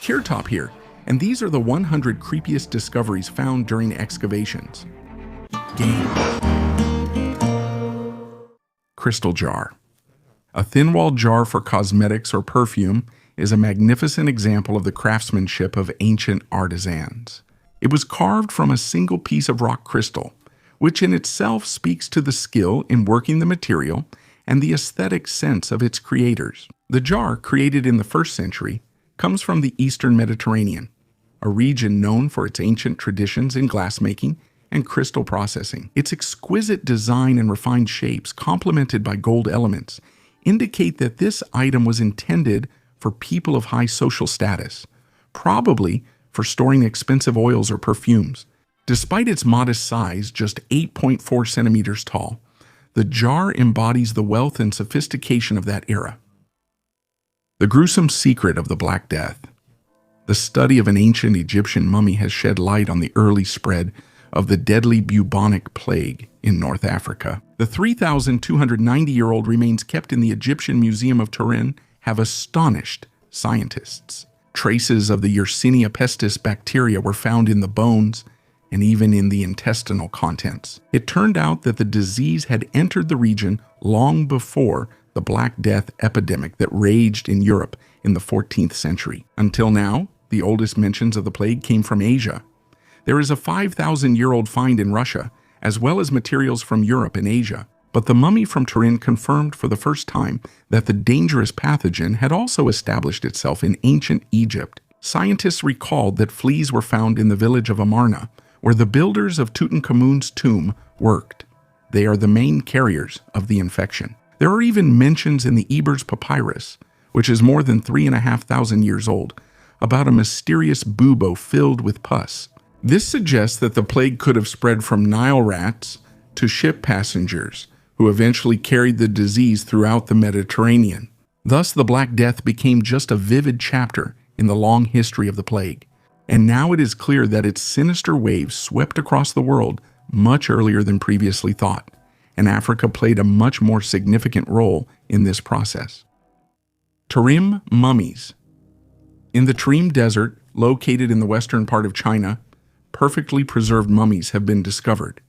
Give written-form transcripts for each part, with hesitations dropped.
Kirtop here, and these are the 100 creepiest discoveries found during excavations. Game. Crystal jar. A thin-walled jar for cosmetics or perfume is a magnificent example of the craftsmanship of ancient artisans. It was carved from a single piece of rock crystal, which in itself speaks to the skill in working the material and the aesthetic sense of its creators. The jar, created in the 1st century, comes from the Eastern Mediterranean, a region known for its ancient traditions in glassmaking and crystal processing. Its exquisite design and refined shapes, complemented by gold elements, indicate that this item was intended for people of high social status, probably for storing expensive oils or perfumes. Despite its modest size, just 8.4 centimeters tall, the jar embodies the wealth and sophistication of that era. The gruesome secret of the Black Death. The study of an ancient Egyptian mummy has shed light on the early spread of the deadly bubonic plague in North Africa. The 3,290-year-old remains kept in the Egyptian Museum of Turin have astonished scientists. Traces of the Yersinia pestis bacteria were found in the bones and even in the intestinal contents. It turned out that the disease had entered the region long before the Black Death epidemic that raged in Europe in the 14th century. Until now, the oldest mentions of the plague came from Asia. There is a 5,000-year-old find in Russia, as well as materials from Europe and Asia. But the mummy from Turin confirmed for the first time that the dangerous pathogen had also established itself in ancient Egypt. Scientists recalled that fleas were found in the village of Amarna, where the builders of Tutankhamun's tomb worked. They are the main carriers of the infection. There are even mentions in the Ebers Papyrus, which is more than 3,500 years old, about a mysterious bubo filled with pus. This suggests that the plague could have spread from Nile rats to ship passengers, who eventually carried the disease throughout the Mediterranean. Thus, the Black Death became just a vivid chapter in the long history of the plague. And now it is clear that its sinister waves swept across the world much earlier than previously thought, and Africa played a much more significant role in this process. Tarim mummies. In the Tarim Desert, located in the western part of China, perfectly preserved mummies have been discovered,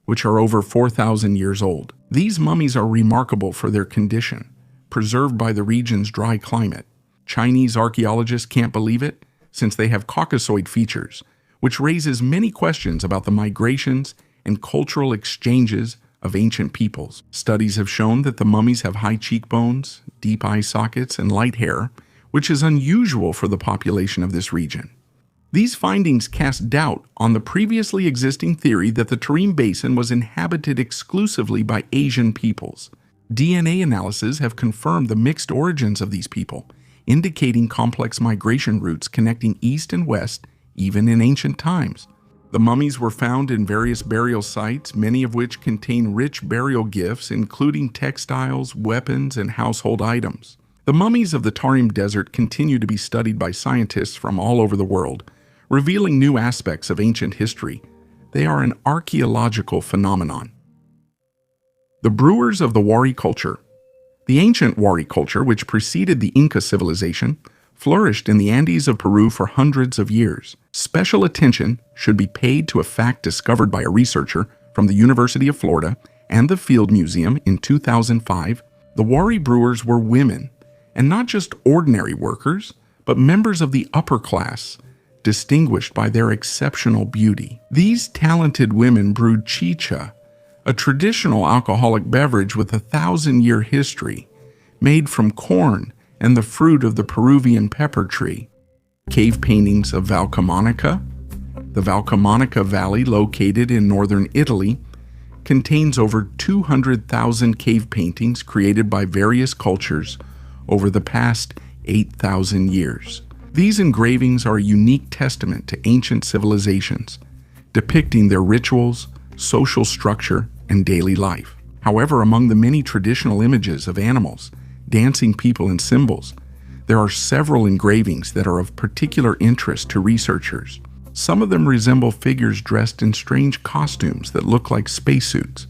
which are over 4,000 years old. These mummies are remarkable for their condition, preserved by the region's dry climate. Chinese archaeologists can't believe it, since they have Caucasoid features, which raises many questions about the migrations and cultural exchanges of ancient peoples. Studies have shown that the mummies have high cheekbones, deep eye sockets, and light hair, which is unusual for the population of this region. These findings cast doubt on the previously existing theory that the Tarim Basin was inhabited exclusively by Asian peoples. DNA analyses have confirmed the mixed origins of these people, indicating complex migration routes connecting east and west, even in ancient times. The mummies were found in various burial sites, many of which contain rich burial gifts, including textiles, weapons, and household items. The mummies of the Tarim Desert continue to be studied by scientists from all over the world, revealing new aspects of ancient history. They are an archaeological phenomenon. The brewers of the Wari culture. The ancient Wari culture, which preceded the Inca civilization, flourished in the Andes of Peru for hundreds of years. Special attention should be paid to a fact discovered by a researcher from the University of Florida and the Field Museum in 2005. The Wari brewers were women, and not just ordinary workers, but members of the upper class, distinguished by their exceptional beauty. These talented women brewed chicha, a traditional alcoholic beverage with a 1,000-year history, made from corn and the fruit of the Peruvian pepper tree. Cave paintings of Valcamonica. The Valcamonica Valley, located in northern Italy, contains over 200,000 cave paintings created by various cultures over the past 8,000 years. These engravings are a unique testament to ancient civilizations, depicting their rituals, social structure, and daily life. However, among the many traditional images of animals, dancing people, and symbols, there are several engravings that are of particular interest to researchers. Some of them resemble figures dressed in strange costumes that look like spacesuits,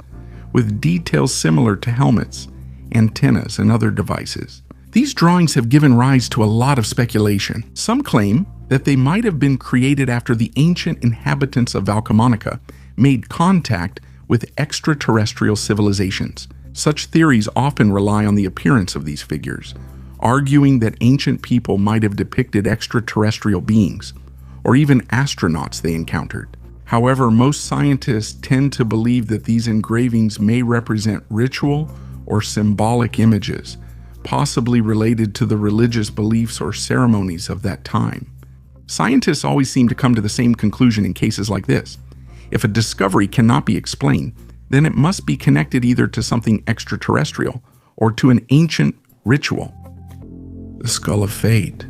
with details similar to helmets, antennas, and other devices. These drawings have given rise to a lot of speculation. Some claim that they might have been created after the ancient inhabitants of Valcamonica made contact with extraterrestrial civilizations. Such theories often rely on the appearance of these figures, arguing that ancient people might have depicted extraterrestrial beings, or even astronauts they encountered. However, most scientists tend to believe that these engravings may represent ritual or symbolic images, possibly related to the religious beliefs or ceremonies of that time. Scientists always seem to come to the same conclusion in cases like this. If a discovery cannot be explained, then it must be connected either to something extraterrestrial or to an ancient ritual. The Skull of Fate.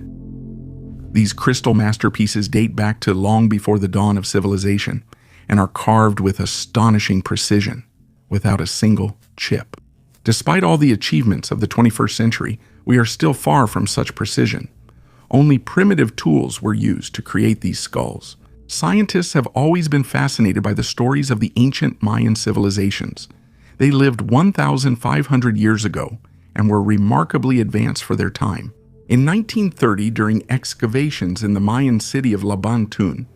These crystal masterpieces date back to long before the dawn of civilization and are carved with astonishing precision, without a single chip. Despite all the achievements of the 21st century, we are still far from such precision. Only primitive tools were used to create these skulls. Scientists have always been fascinated by the stories of the ancient Mayan civilizations. They lived 1,500 years ago and were remarkably advanced for their time. In 1930, during excavations in the Mayan city of Labantun,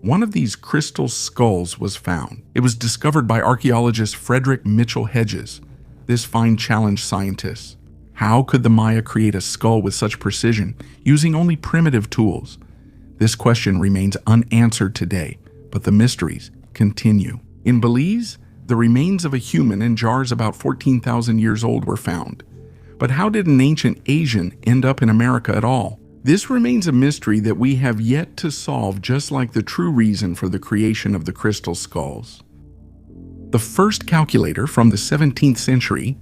one of these crystal skulls was found. It was discovered by archaeologist Frederick Mitchell Hedges. This find challenged scientists. How could the Maya create a skull with such precision, using only primitive tools? This question remains unanswered today, but the mysteries continue. In Belize, the remains of a human in jars about 14,000 years old were found. But how did an ancient Asian end up in America at all? This remains a mystery that we have yet to solve, just like the true reason for the creation of the crystal skulls. The first calculator from the 17th century,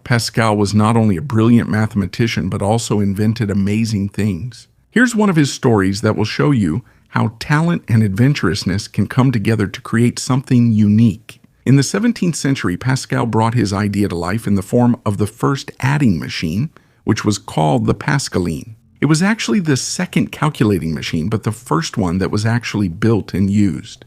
Pascal was not only a brilliant mathematician but also invented amazing things. Here's one of his stories that will show you how talent and adventurousness can come together to create something unique. In the 17th century, Pascal brought his idea to life in the form of the first adding machine, which was called the Pascaline. It was actually the second calculating machine, but the first one that was actually built and used.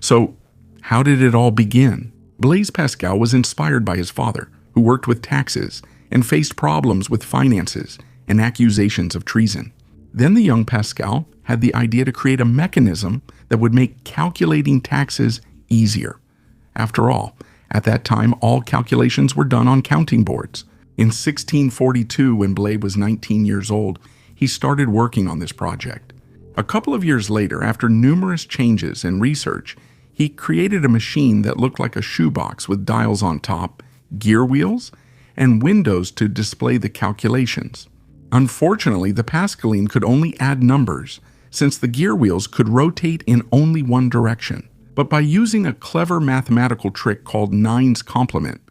So, how did it all begin? Blaise Pascal was inspired by his father, who worked with taxes and faced problems with finances and accusations of treason. Then the young Pascal had the idea to create a mechanism that would make calculating taxes easier. After all, at that time, all calculations were done on counting boards. In 1642, when Blaise was 19 years old, he started working on this project. A couple of years later, after numerous changes and research, he created a machine that looked like a shoebox with dials on top, gear wheels, and windows to display the calculations. Unfortunately, the Pascaline could only add numbers, since the gear wheels could rotate in only one direction. But by using a clever mathematical trick called 9's complement,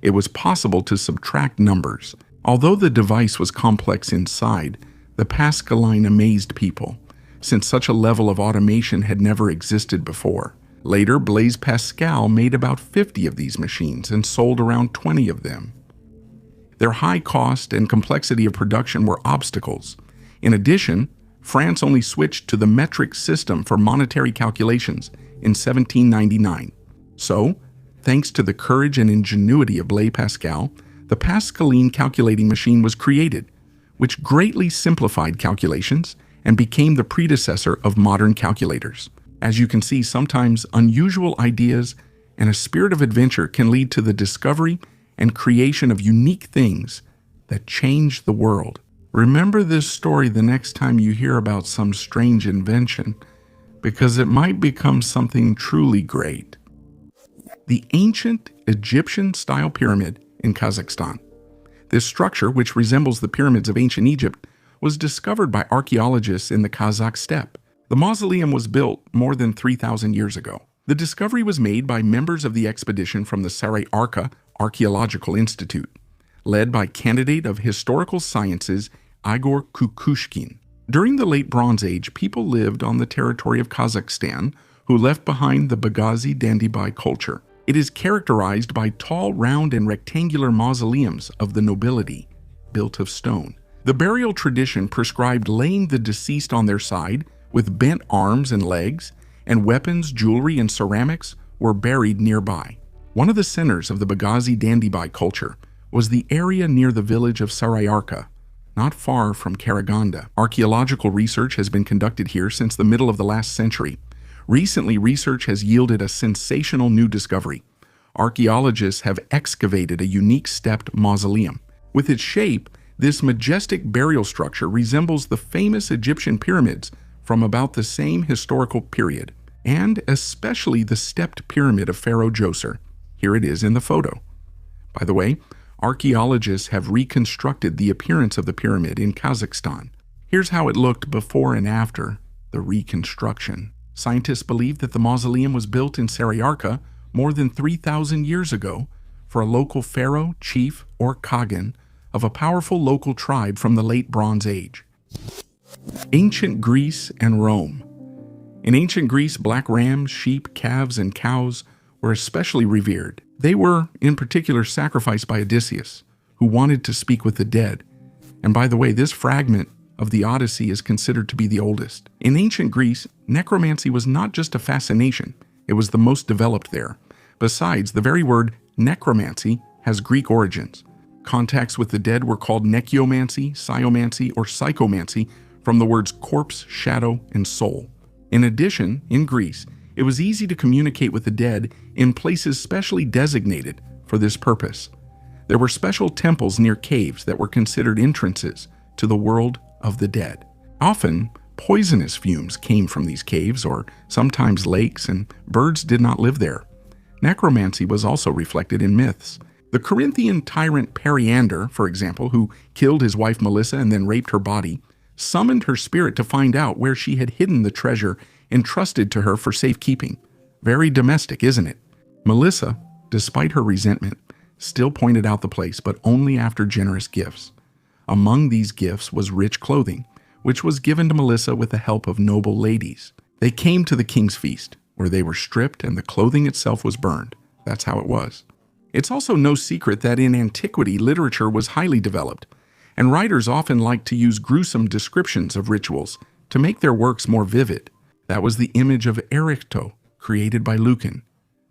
it was possible to subtract numbers. Although the device was complex inside, the Pascaline amazed people, since such a level of automation had never existed before. Later, Blaise Pascal made about 50 of these machines and sold around 20 of them. Their high cost and complexity of production were obstacles. In addition, France only switched to the metric system for monetary calculations in 1799. So, thanks to the courage and ingenuity of Blaise Pascal, the Pascaline calculating machine was created, which greatly simplified calculations and became the predecessor of modern calculators. As you can see, sometimes unusual ideas and a spirit of adventure can lead to the discovery and creation of unique things that change the world. Remember this story the next time you hear about some strange invention, because it might become something truly great. The ancient Egyptian-style pyramid in Kazakhstan. This structure, which resembles the pyramids of ancient Egypt, was discovered by archaeologists in the Kazakh steppe. The mausoleum was built more than 3,000 years ago. The discovery was made by members of the expedition from the Sarai-Arka Archaeological Institute, led by candidate of historical sciences Igor Kukushkin. During the late Bronze Age, people lived on the territory of Kazakhstan who left behind the Bagazi Dandibai culture. It is characterized by tall, round, and rectangular mausoleums of the nobility, built of stone. The burial tradition prescribed laying the deceased on their side with bent arms and legs, and weapons, jewelry, and ceramics were buried nearby. One of the centers of the Bagazi Dandibai culture was the area near the village of Sarai-Arka, not far from Karaganda. Archaeological research has been conducted here since the middle of the last century. Recently, research has yielded a sensational new discovery. Archaeologists have excavated a unique stepped mausoleum. With its shape, this majestic burial structure resembles the famous Egyptian pyramids from about the same historical period, and especially the stepped pyramid of Pharaoh Djoser. Here it is in the photo. By the way, archaeologists have reconstructed the appearance of the pyramid in Kazakhstan. Here's how it looked before and after the reconstruction. Scientists believe that the mausoleum was built in Saryarka more than 3,000 years ago for a local pharaoh, chief, or Kagan of a powerful local tribe from the late Bronze Age. Ancient Greece and Rome. In ancient Greece, black rams, sheep, calves, and cows were especially revered. They were, in particular, sacrificed by Odysseus, who wanted to speak with the dead. And by the way, this fragment of the Odyssey is considered to be the oldest. In ancient Greece, necromancy was not just a fascination, it was the most developed there. Besides, the very word necromancy has Greek origins. Contacts with the dead were called nekiomancy, sciomancy, or psychomancy from the words corpse, shadow, and soul. In addition, in Greece, it was easy to communicate with the dead in places specially designated for this purpose. There were special temples near caves that were considered entrances to the world of the dead. Often, poisonous fumes came from these caves, or sometimes lakes, and birds did not live there. Necromancy was also reflected in myths. The Corinthian tyrant Periander, for example, who killed his wife Melissa and then raped her body, summoned her spirit to find out where she had hidden the treasure entrusted to her for safekeeping. Very domestic, isn't it? Melissa, despite her resentment, still pointed out the place, but only after generous gifts. Among these gifts was rich clothing, which was given to Melissa with the help of noble ladies. They came to the king's feast, where they were stripped and the clothing itself was burned. That's how it was. It's also no secret that in antiquity, literature was highly developed, and writers often liked to use gruesome descriptions of rituals to make their works more vivid. That was the image of Erecto, created by Lucan.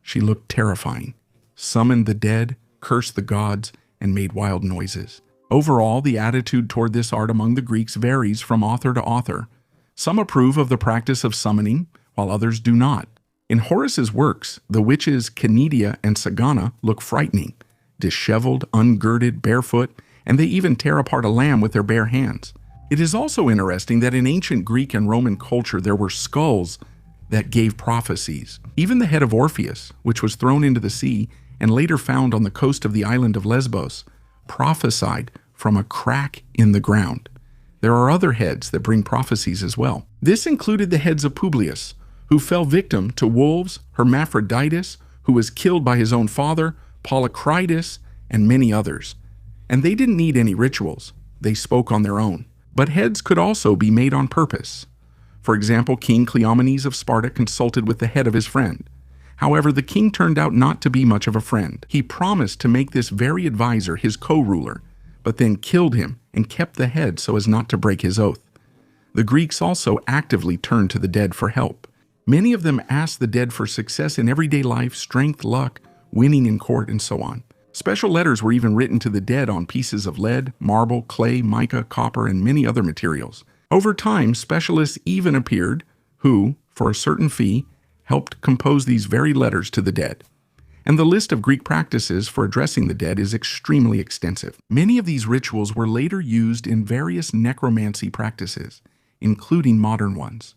She looked terrifying, summoned the dead, cursed the gods, and made wild noises. Overall, the attitude toward this art among the Greeks varies from author to author. Some approve of the practice of summoning, while others do not. In Horace's works, the witches Canidia and Sagana look frightening, disheveled, ungirded, barefoot, and they even tear apart a lamb with their bare hands. It is also interesting that in ancient Greek and Roman culture there were skulls that gave prophecies. Even the head of Orpheus, which was thrown into the sea and later found on the coast of the island of Lesbos, prophesied from a crack in the ground. There are other heads that bring prophecies as well. This included the heads of Publius, who fell victim to wolves, Hermaphroditus, who was killed by his own father, Polycritus, and many others. And they didn't need any rituals. They spoke on their own. But heads could also be made on purpose. For example, King Cleomenes of Sparta consulted with the head of his friend. However, the king turned out not to be much of a friend. He promised to make this very advisor his co-ruler, but then killed him and kept the head so as not to break his oath. The Greeks also actively turned to the dead for help. Many of them asked the dead for success in everyday life, strength, luck, winning in court, and so on. Special letters were even written to the dead on pieces of lead, marble, clay, mica, copper, and many other materials. Over time, specialists even appeared who, for a certain fee, helped compose these very letters to the dead. And the list of Greek practices for addressing the dead is extremely extensive. Many of these rituals were later used in various necromancy practices, including modern ones.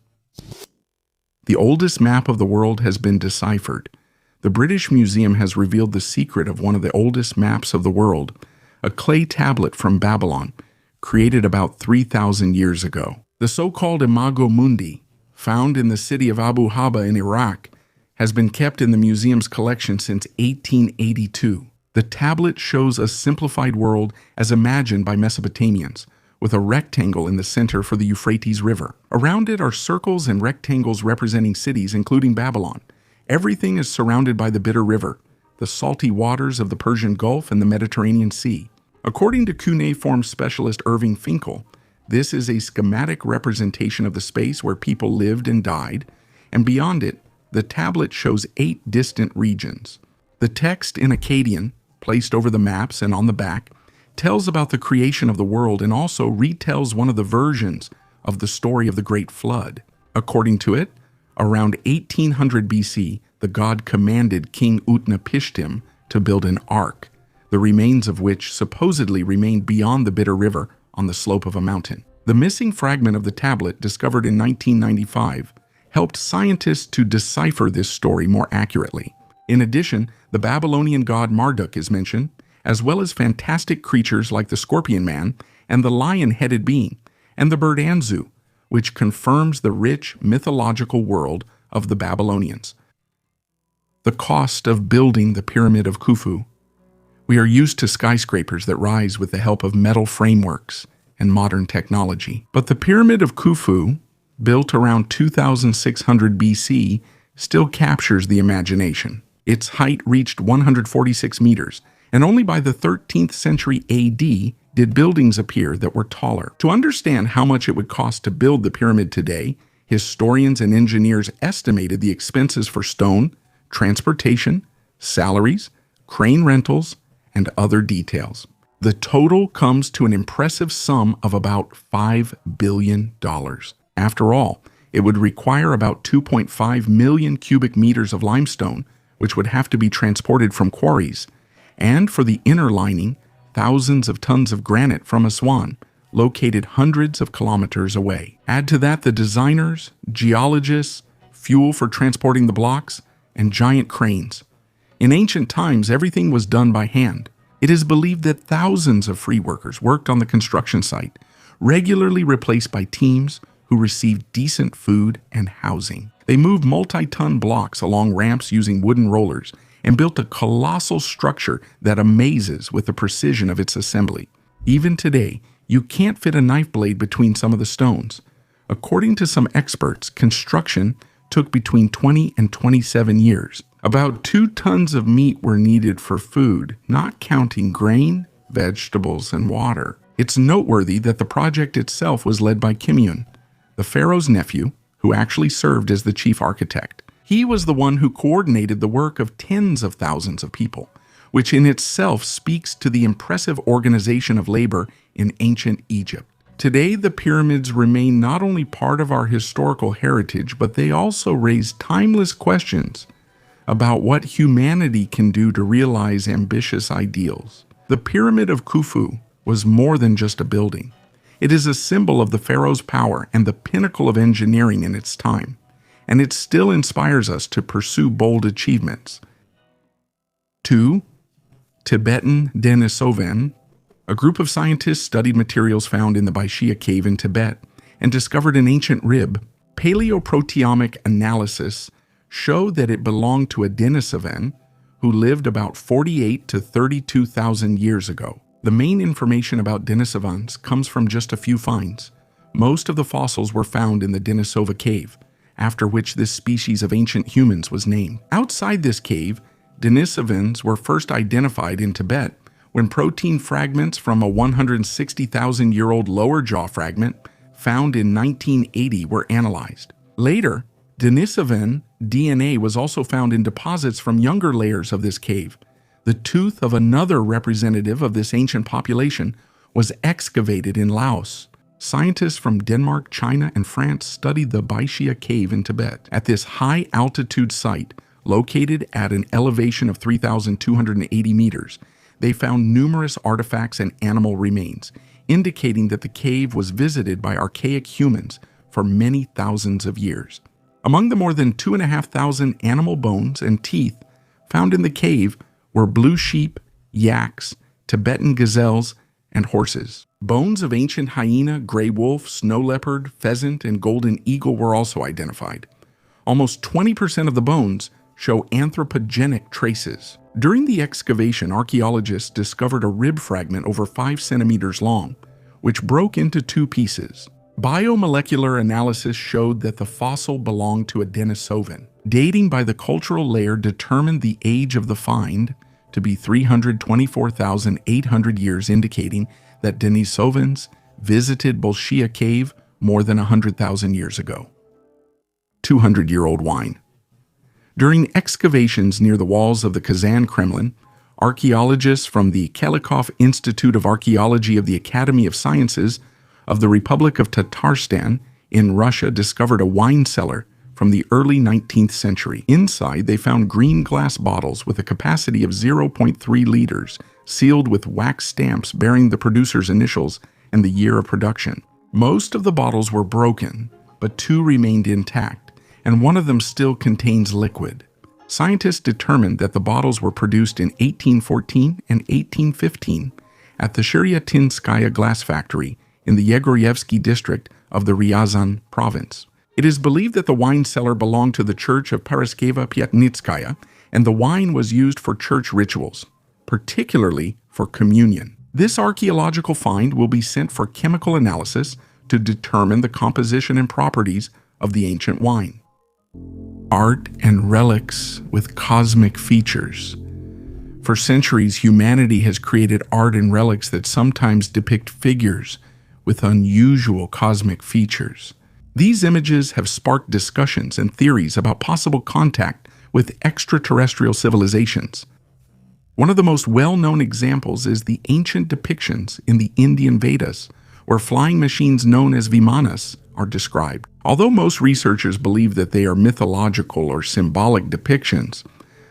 The oldest map of the world has been deciphered. The British Museum has revealed the secret of one of the oldest maps of the world, a clay tablet from Babylon, created about 3,000 years ago. The so-called Imago Mundi, found in the city of Abu Haba in Iraq, has been kept in the museum's collection since 1882. The tablet shows a simplified world as imagined by Mesopotamians, with a rectangle in the center for the Euphrates River. Around it are circles and rectangles representing cities, including Babylon. Everything is surrounded by the Bitter River, the salty waters of the Persian Gulf and the Mediterranean Sea. According to cuneiform specialist Irving Finkel, this is a schematic representation of the space where people lived and died, and beyond it, the tablet shows 8 distant regions. The text in Akkadian, placed over the maps and on the back, tells about the creation of the world and also retells one of the versions of the story of the Great Flood. According to it, around 1800 BC, the god commanded King Utnapishtim to build an ark, the remains of which supposedly remained beyond the Bitter River on the slope of a mountain. The missing fragment of the tablet, discovered in 1995, helped scientists to decipher this story more accurately. In addition, the Babylonian god Marduk is mentioned, as well as fantastic creatures like the Scorpion Man and the lion-headed being, and the bird Anzu, which confirms the rich mythological world of the Babylonians. The cost of building the Pyramid of Khufu. We are used to skyscrapers that rise with the help of metal frameworks and modern technology. But the Pyramid of Khufu, built around 2600 BC, still captures the imagination. Its height reached 146 meters, and only by the 13th century AD did buildings appear that were taller. To understand how much it would cost to build the pyramid today, historians and engineers estimated the expenses for stone, transportation, salaries, crane rentals, and other details. The total comes to an impressive sum of about $5 billion. After all, it would require about 2.5 million cubic meters of limestone, which would have to be transported from quarries, and for the inner lining, thousands of tons of granite from Aswan, located hundreds of kilometers away. Add to that the designers, geologists, fuel for transporting the blocks, and giant cranes. In ancient times, everything was done by hand. It is believed that thousands of free workers worked on the construction site, regularly replaced by teams who received decent food and housing. They moved multi-ton blocks along ramps using wooden rollers and built a colossal structure that amazes with the precision of its assembly. Even today, you can't fit a knife blade between some of the stones. According to some experts, construction took between 20 and 27 years. About 2 tons of meat were needed for food, not counting grain, vegetables, and water. It's noteworthy that the project itself was led by Kimyun, the pharaoh's nephew, who actually served as the chief architect. He was the one who coordinated the work of tens of thousands of people, which in itself speaks to the impressive organization of labor in ancient Egypt. Today, the pyramids remain not only part of our historical heritage, but they also raise timeless questions about what humanity can do to realize ambitious ideals. The Pyramid of Khufu was more than just a building. It is a symbol of the pharaoh's power and the pinnacle of engineering in its time, and it still inspires us to pursue bold achievements. 2. Tibetan Denisovan. A group of scientists studied materials found in the Baishia cave in Tibet and discovered an ancient rib. Paleoproteomic analysis showed that it belonged to a Denisovan who lived about 48 to 32,000 years ago. The main information about Denisovans comes from just a few finds. Most of the fossils were found in the Denisova cave, after which this species of ancient humans was named. Outside this cave, Denisovans were first identified in Tibet when protein fragments from a 160,000-year-old lower jaw fragment found in 1980 were analyzed. Later, Denisovan DNA was also found in deposits from younger layers of this cave. The tooth of another representative of this ancient population was excavated in Laos. Scientists from Denmark, China, and France studied the Baishia cave in Tibet. At this high-altitude site, located at an elevation of 3,280 meters, they found numerous artifacts and animal remains, indicating that the cave was visited by archaic humans for many thousands of years. Among the more than 2,500 animal bones and teeth found in the cave were blue sheep, yaks, Tibetan gazelles, and horses. Bones of ancient hyena, gray wolf, snow leopard, pheasant, and golden eagle were also identified. Almost 20% of the bones show anthropogenic traces. During the excavation, archaeologists discovered a rib fragment over 5 centimeters long, which broke into 2 pieces. Biomolecular analysis showed that the fossil belonged to a Denisovan. Dating by the cultural layer determined the age of the find to be 324,800 years, indicating that Denisovans visited Bolshia Cave more than 100,000 years ago. 200-year-old wine. During excavations near the walls of the Kazan Kremlin, Archaeologists from the Kelikov Institute of Archaeology of the Academy of Sciences of the Republic of Tatarstan in Russia discovered a wine cellar from the early 19th century. Inside, they found green glass bottles with a capacity of 0.3 liters, sealed with wax stamps bearing the producer's initials and the year of production. Most of the bottles were broken, but 2 remained intact, and one of them still contains liquid. Scientists determined that the bottles were produced in 1814 and 1815 at the Shiryatinskaya glass factory in the Yegoryevsky district of the Ryazan province. It is believed that the wine cellar belonged to the church of Paraskeva Pyatnitskaya, and the wine was used for church rituals, particularly for communion. This archaeological find will be sent for chemical analysis to determine the composition and properties of the ancient wine. Art and relics with cosmic features. For centuries, humanity has created art and relics that sometimes depict figures with unusual cosmic features. These images have sparked discussions and theories about possible contact with extraterrestrial civilizations. One of the most well-known examples is the ancient depictions in the Indian Vedas, where flying machines known as vimanas are described. Although most researchers believe that they are mythological or symbolic depictions,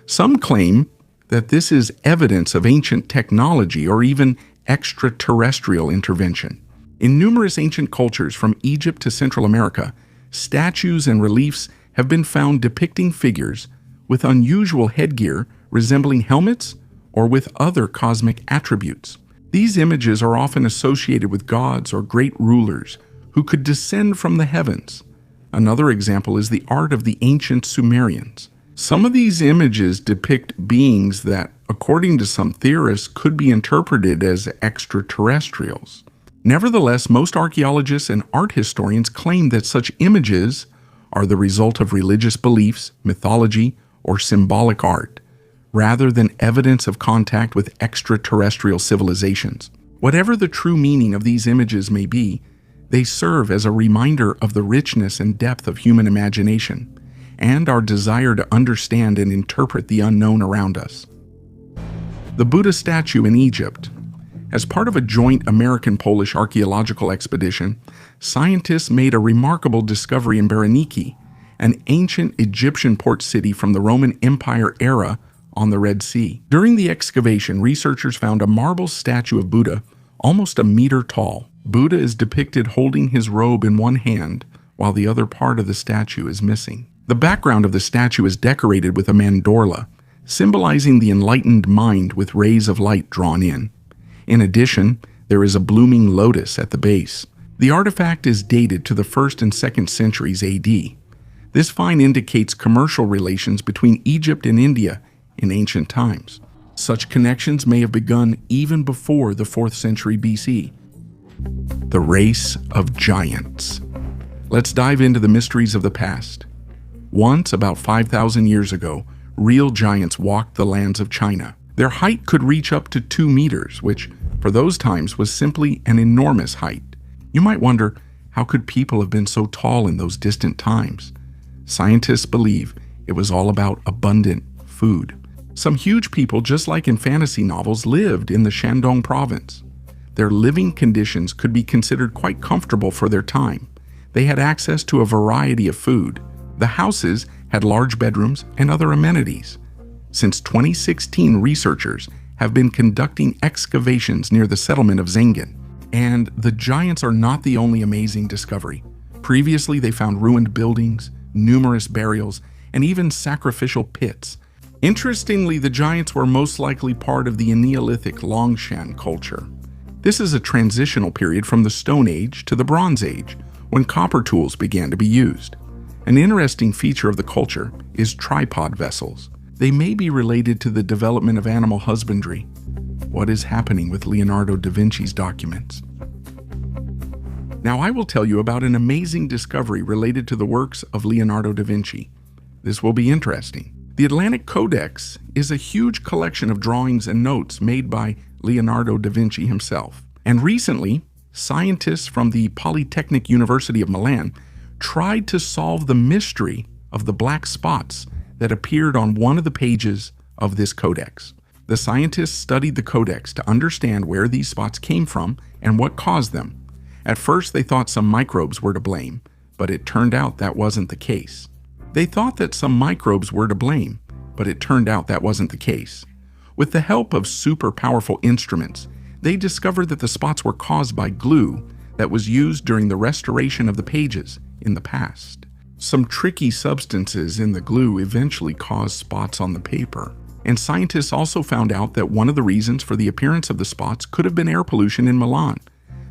some claim that this is evidence of ancient technology or even extraterrestrial intervention. In numerous ancient cultures from Egypt to Central America, statues and reliefs have been found depicting figures with unusual headgear resembling helmets or with other cosmic attributes. These images are often associated with gods or great rulers who could descend from the heavens. Another example is the art of the ancient Sumerians. Some of these images depict beings that, according to some theorists, could be interpreted as extraterrestrials. Nevertheless, most archaeologists and art historians claim that such images are the result of religious beliefs, mythology, or symbolic art, rather than evidence of contact with extraterrestrial civilizations. Whatever the true meaning of these images may be, they serve as a reminder of the richness and depth of human imagination and our desire to understand and interpret the unknown around us. The Buddha statue in Egypt. As part of a joint American-Polish archaeological expedition, scientists made a remarkable discovery in Bereniki, an ancient Egyptian port city from the Roman Empire era on the Red Sea. During the excavation, researchers found a marble statue of Buddha, almost a meter tall. Buddha is depicted holding his robe in one hand, while the other part of the statue is missing. The background of the statue is decorated with a mandorla, symbolizing the enlightened mind with rays of light drawn in. In addition, there is a blooming lotus at the base. The artifact is dated to the 1st and 2nd centuries AD. This find indicates commercial relations between Egypt and India in ancient times. Such connections may have begun even before the 4th century BC. The race of giants. Let's dive into the mysteries of the past. Once, about 5,000 years ago, real giants walked the lands of China. Their height could reach up to 2 meters, which, for those times, was simply an enormous height. You might wonder, how could people have been so tall in those distant times? Scientists believe it was all about abundant food. Some huge people, just like in fantasy novels, lived in the Shandong province. Their living conditions could be considered quite comfortable for their time. They had access to a variety of food. The houses had large bedrooms and other amenities. Since 2016, researchers have been conducting excavations near the settlement of Zengin. And the giants are not the only amazing discovery. Previously, they found ruined buildings, numerous burials, and even sacrificial pits. Interestingly, the giants were most likely part of the Neolithic Longshan culture. This is a transitional period from the Stone Age to the Bronze Age, when copper tools began to be used. An interesting feature of the culture is tripod vessels. They may be related to the development of animal husbandry. What is happening with Leonardo da Vinci's documents? Now I will tell you about an amazing discovery related to the works of Leonardo da Vinci. This will be interesting. The Atlantic Codex is a huge collection of drawings and notes made by Leonardo da Vinci himself. And recently, scientists from the Polytechnic University of Milan tried to solve the mystery of the black spots that appeared on one of the pages of this codex. The scientists studied the codex to understand where these spots came from and what caused them. At first, they thought some microbes were to blame, but it turned out that wasn't the case. They thought that some microbes were to blame, but it turned out that wasn't the case. With the help of super powerful instruments, they discovered that the spots were caused by glue that was used during the restoration of the pages in the past. Some tricky substances in the glue eventually caused spots on the paper. And scientists also found out that one of the reasons for the appearance of the spots could have been air pollution in Milan,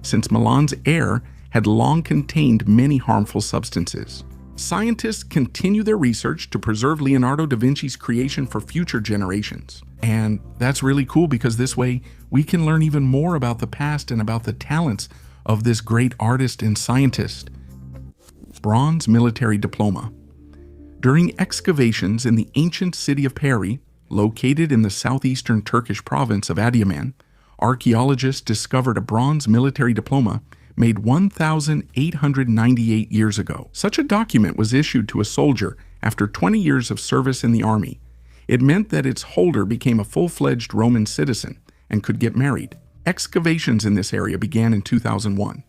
since Milan's air had long contained many harmful substances. Scientists continue their research to preserve Leonardo da Vinci's creation for future generations. And that's really cool because this way we can learn even more about the past and about the talents of this great artist and scientist. Bronze military diploma. During excavations in the ancient city of Peri, located in the southeastern Turkish province of Adıyaman, archaeologists discovered a bronze military diploma made 1,898 years ago. Such a document was issued to a soldier after 20 years of service in the army. It meant that its holder became a full-fledged Roman citizen and could get married. Excavations in this area began in 2001.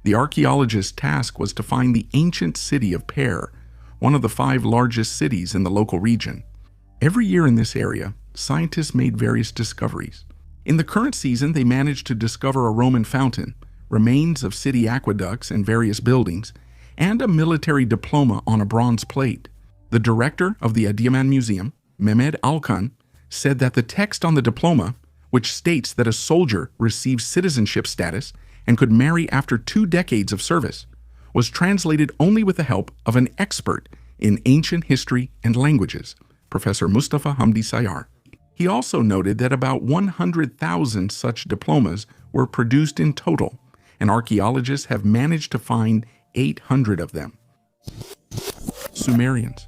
The archaeologist's task was to find the ancient city of Per, one of the 5 largest cities in the local region. Every year in this area, scientists made various discoveries. In the current season, they managed to discover a Roman fountain, remains of city aqueducts and various buildings, and a military diploma on a bronze plate. The director of the Adıyaman Museum, Mehmet Alkan, said that the text on the diploma, which states that a soldier receives citizenship status and could marry after 2 decades of service, was translated only with the help of an expert in ancient history and languages, Professor Mustafa Hamdi Sayar. He also noted that about 100,000 such diplomas were produced in total, and archaeologists have managed to find 800 of them. Sumerians.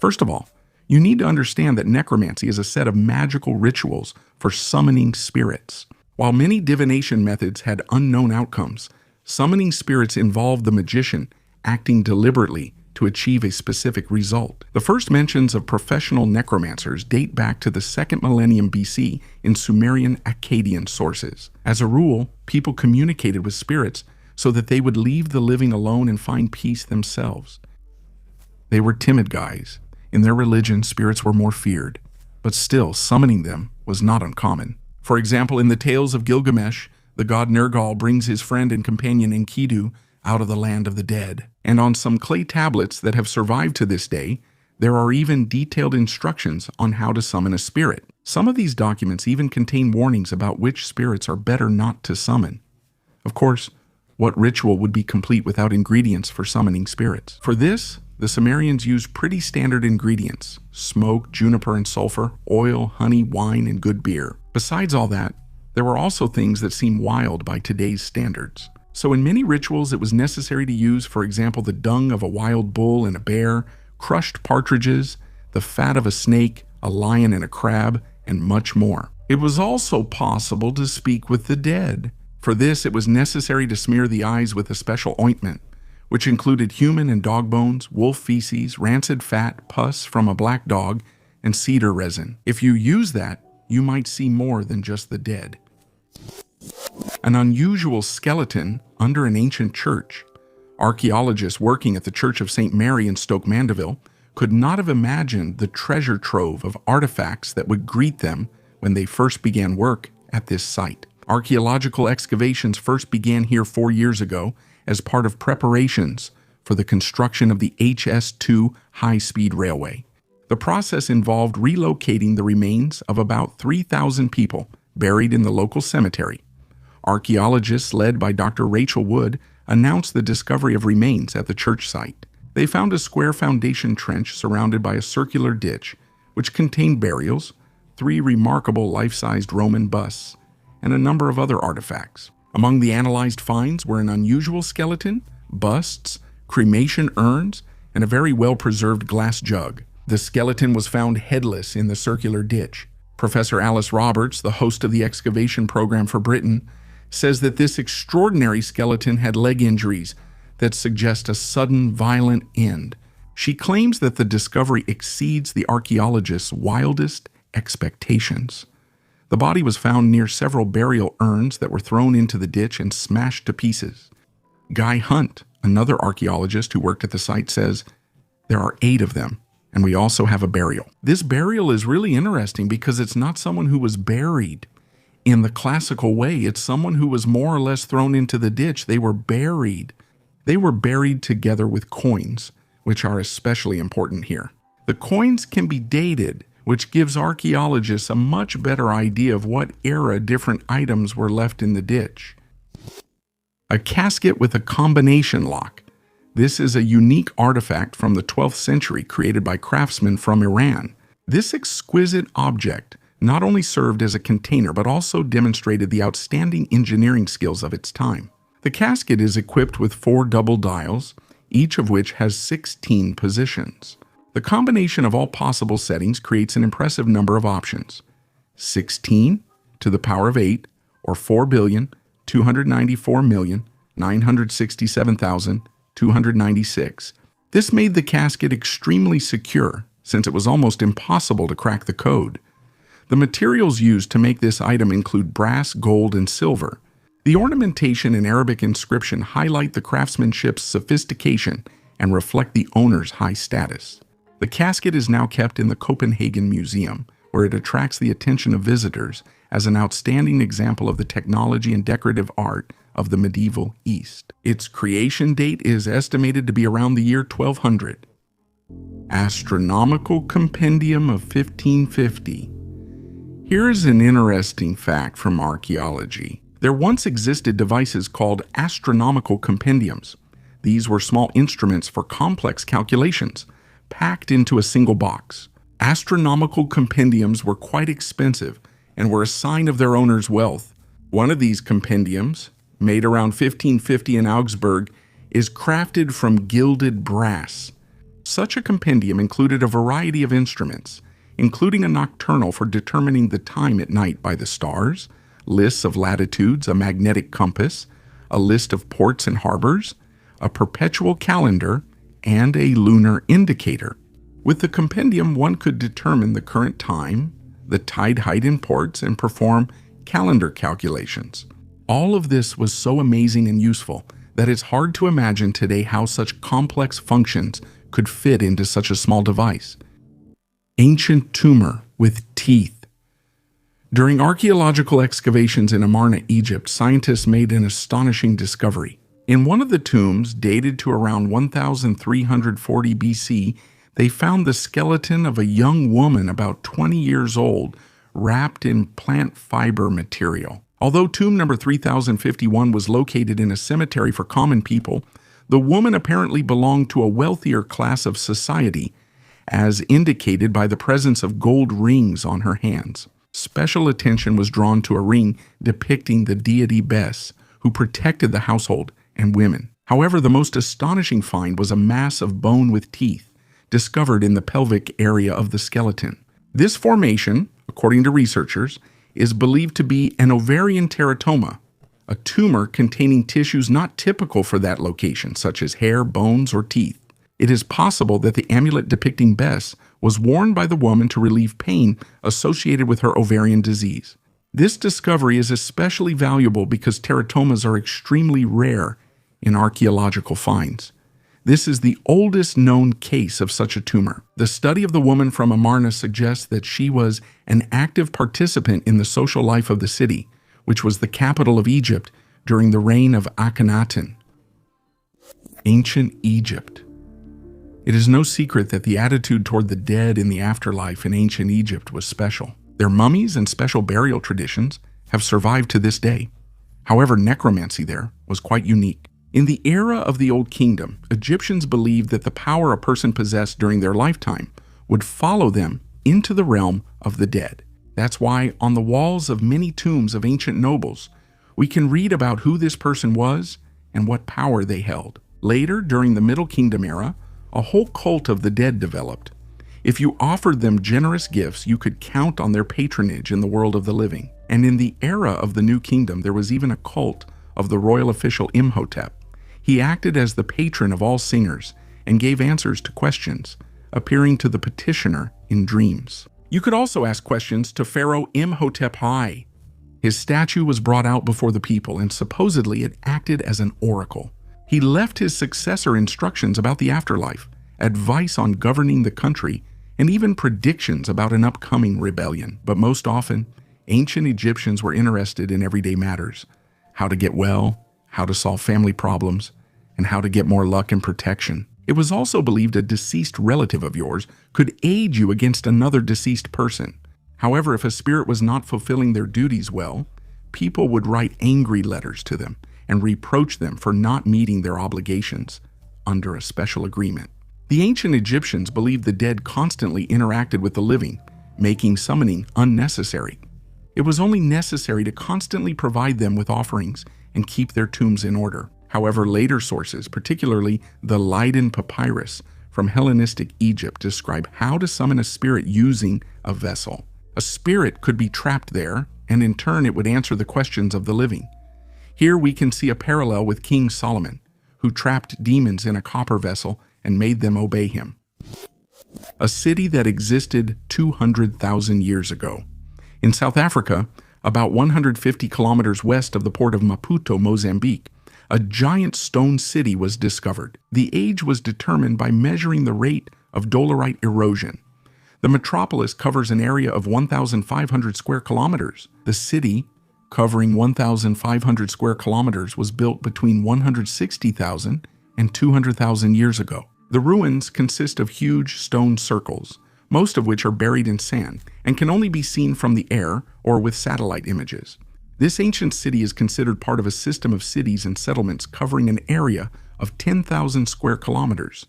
First of all, you need to understand that necromancy is a set of magical rituals for summoning spirits. While many divination methods had unknown outcomes, summoning spirits involved the magician acting deliberately to achieve a specific result. The first mentions of professional necromancers date back to the 2nd millennium BC in Sumerian Akkadian sources. As a rule, people communicated with spirits so that they would leave the living alone and find peace themselves. They were timid guys. In their religion, spirits were more feared, but still, summoning them was not uncommon. For example, in the tales of Gilgamesh, the god Nergal brings his friend and companion Enkidu out of the land of the dead. And on some clay tablets that have survived to this day, there are even detailed instructions on how to summon a spirit. Some of these documents even contain warnings about which spirits are better not to summon. Of course, what ritual would be complete without ingredients for summoning spirits? For this, the Sumerians used pretty standard ingredients: smoke, juniper and sulfur, oil, honey, wine, and good beer. Besides all that, there were also things that seem wild by today's standards. So in many rituals, it was necessary to use, for example, the dung of a wild bull and a bear, crushed partridges, the fat of a snake, a lion and a crab, and much more. It was also possible to speak with the dead. For this, it was necessary to smear the eyes with a special ointment, which included human and dog bones, wolf feces, rancid fat, pus from a black dog, and cedar resin. If you use that, you might see more than just the dead. An unusual skeleton under an ancient church. Archaeologists working at the Church of St. Mary in Stoke Mandeville could not have imagined the treasure trove of artifacts that would greet them when they first began work at this site. Archaeological excavations first began here 4 years ago as part of preparations for the construction of the HS2 high-speed railway. The process involved relocating the remains of about 3,000 people buried in the local cemetery. Archaeologists led by Dr. Rachel Wood announced the discovery of remains at the church site. They found a square foundation trench surrounded by a circular ditch, which contained burials, 3 remarkable life-sized Roman busts, and a number of other artifacts. Among the analyzed finds were an unusual skeleton, busts, cremation urns, and a very well-preserved glass jug. The skeleton was found headless in the circular ditch. Professor Alice Roberts, the host of the excavation program for Britain, says that this extraordinary skeleton had leg injuries that suggest a sudden, violent end. She claims that the discovery exceeds the archaeologists' wildest expectations. The body was found near several burial urns that were thrown into the ditch and smashed to pieces. Guy Hunt, another archaeologist who worked at the site, says, "There are 8 of them, and we also have a burial." This burial is really interesting because it's not someone who was buried in the classical way. It's someone who was more or less thrown into the ditch. They were buried. They were buried together with coins, which are especially important here. The coins can be dated, which gives archaeologists a much better idea of what era different items were left in the ditch. A casket with a combination lock. This is a unique artifact from the 12th century created by craftsmen from Iran. This exquisite object not only served as a container but also demonstrated the outstanding engineering skills of its time. The casket is equipped with 4 double dials, each of which has 16 positions. The combination of all possible settings creates an impressive number of options. 16 to the power of 8, or 4,294,967,296. This made the casket extremely secure, since it was almost impossible to crack the code. The materials used to make this item include brass, gold, and silver. The ornamentation and Arabic inscription highlight the craftsmanship's sophistication and reflect the owner's high status. The casket is now kept in the Copenhagen Museum, where it attracts the attention of visitors as an outstanding example of the technology and decorative art of the medieval East. Its creation date is estimated to be around the year 1200. Astronomical Compendium of 1550. Here is an interesting fact from archaeology. There once existed devices called astronomical compendiums. These were small instruments for complex calculations, packed into a single box. Astronomical compendiums were quite expensive and were a sign of their owner's wealth. One of these compendiums, made around 1550 in Augsburg, is crafted from gilded brass. Such a compendium included a variety of instruments, including a nocturnal for determining the time at night by the stars, lists of latitudes, a magnetic compass, a list of ports and harbors, a perpetual calendar, and a lunar indicator. With the compendium, one could determine the current time, the tide height in ports, and perform calendar calculations. All of this was so amazing and useful that it's hard to imagine today how such complex functions could fit into such a small device. Ancient tumor with teeth. During archaeological excavations in Amarna, Egypt, scientists made an astonishing discovery. In one of the tombs, dated to around 1340 BC, they found the skeleton of a young woman about 20 years old, wrapped in plant fiber material. Although tomb number 3051 was located in a cemetery for common people, the woman apparently belonged to a wealthier class of society, as indicated by the presence of gold rings on her hands. Special attention was drawn to a ring depicting the deity Bes, who protected the household and women. However, the most astonishing find was a mass of bone with teeth, discovered in the pelvic area of the skeleton. This formation, according to researchers, is believed to be an ovarian teratoma, a tumor containing tissues not typical for that location, such as hair, bones, or teeth. It is possible that the amulet depicting Bes was worn by the woman to relieve pain associated with her ovarian disease. This discovery is especially valuable because teratomas are extremely rare in archaeological finds. This is the oldest known case of such a tumor. The study of the woman from Amarna suggests that she was an active participant in the social life of the city, which was the capital of Egypt during the reign of Akhenaten. Ancient Egypt. It is no secret that the attitude toward the dead in the afterlife in ancient Egypt was special. Their mummies and special burial traditions have survived to this day. However, necromancy there was quite unique. In the era of the Old Kingdom, Egyptians believed that the power a person possessed during their lifetime would follow them into the realm of the dead. That's why on the walls of many tombs of ancient nobles, we can read about who this person was and what power they held. Later, during the Middle Kingdom era, a whole cult of the dead developed. If you offered them generous gifts, you could count on their patronage in the world of the living. And in the era of the New Kingdom, there was even a cult of the royal official Imhotep. He acted as the patron of all singers and gave answers to questions, appearing to the petitioner in dreams. You could also ask questions to Pharaoh Imhotep I. His statue was brought out before the people, and supposedly it acted as an oracle. He left his successor instructions about the afterlife, advice on governing the country, and even predictions about an upcoming rebellion. But most often, ancient Egyptians were interested in everyday matters: how to get well, how to solve family problems, and how to get more luck and protection. It was also believed a deceased relative of yours could aid you against another deceased person. However, if a spirit was not fulfilling their duties well, people would write angry letters to them and reproach them for not meeting their obligations under a special agreement. The ancient Egyptians believed the dead constantly interacted with the living, making summoning unnecessary. It was only necessary to constantly provide them with offerings and keep their tombs in order. However, later sources, particularly the Leiden Papyrus from Hellenistic Egypt, describe how to summon a spirit using a vessel. A spirit could be trapped there, and in turn it would answer the questions of the living. Here we can see a parallel with King Solomon, who trapped demons in a copper vessel and made them obey him. A city that existed 200,000 years ago. In South Africa, about 150 kilometers west of the port of Maputo, Mozambique, a giant stone city was discovered. The age was determined by measuring the rate of dolerite erosion. The metropolis covers an area of 1,500 square kilometers. The city, covering 1,500 square kilometers, was built between 160,000 and 200,000 years ago. The ruins consist of huge stone circles, most of which are buried in sand and can only be seen from the air or with satellite images. This ancient city is considered part of a system of cities and settlements covering an area of 10,000 square kilometers.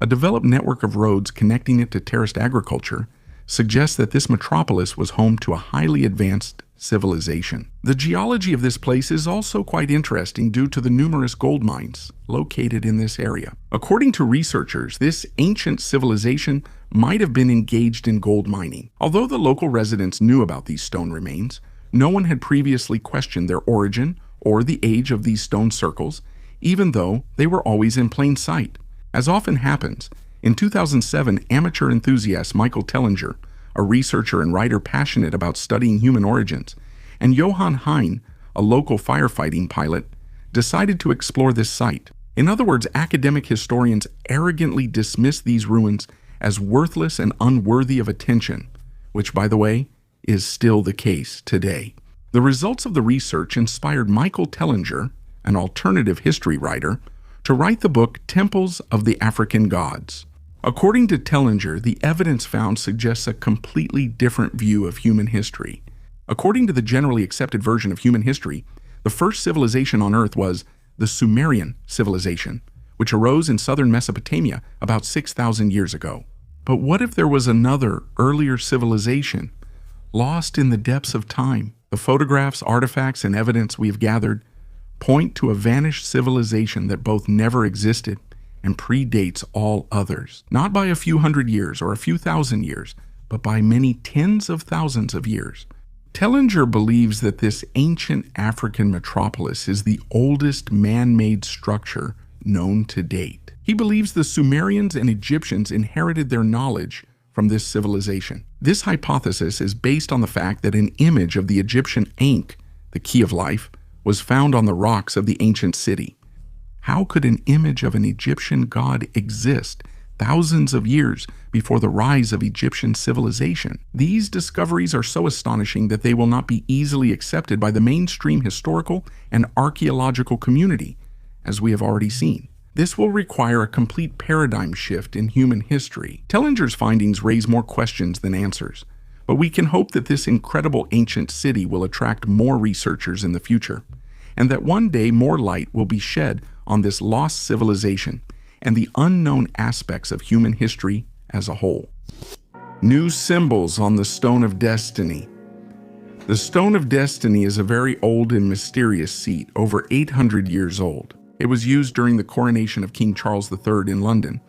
A developed network of roads connecting it to terraced agriculture suggests that this metropolis was home to a highly advanced civilization. The geology of this place is also quite interesting due to the numerous gold mines located in this area. According to researchers, this ancient civilization might have been engaged in gold mining. Although the local residents knew about these stone remains, no one had previously questioned their origin or the age of these stone circles, even though they were always in plain sight. As often happens, in 2007, amateur enthusiast Michael Tellinger, a researcher and writer passionate about studying human origins, and Johann Hein, a local firefighting pilot, decided to explore this site. In other words, academic historians arrogantly dismiss these ruins as worthless and unworthy of attention, which, by the way, is still the case today. The results of the research inspired Michael Tellinger, an alternative history writer, to write the book Temples of the African Gods. According to Tellinger, the evidence found suggests a completely different view of human history. According to the generally accepted version of human history, the first civilization on Earth was the Sumerian civilization, which arose in southern Mesopotamia about 6,000 years ago. But what if there was another, earlier civilization, lost in the depths of time? The photographs, artifacts, and evidence we have gathered point to a vanished civilization that both never existed and predates all others, not by a few hundred years or a few thousand years, but by many tens of thousands of years. Tellinger believes that this ancient African metropolis is the oldest man-made structure known to date. He believes the Sumerians and Egyptians inherited their knowledge from this civilization. This hypothesis is based on the fact that an image of the Egyptian Ankh, the key of life, was found on the rocks of the ancient city. How could an image of an Egyptian god exist thousands of years before the rise of Egyptian civilization? These discoveries are so astonishing that they will not be easily accepted by the mainstream historical and archaeological community, as we have already seen. This will require a complete paradigm shift in human history. Tellinger's findings raise more questions than answers, but we can hope that this incredible ancient city will attract more researchers in the future, and that one day more light will be shed on this lost civilization and the unknown aspects of human history as a whole. New symbols on the Stone of Destiny. The Stone of Destiny is a very old and mysterious seat, over 800 years old. It was used during the coronation of King Charles III in London.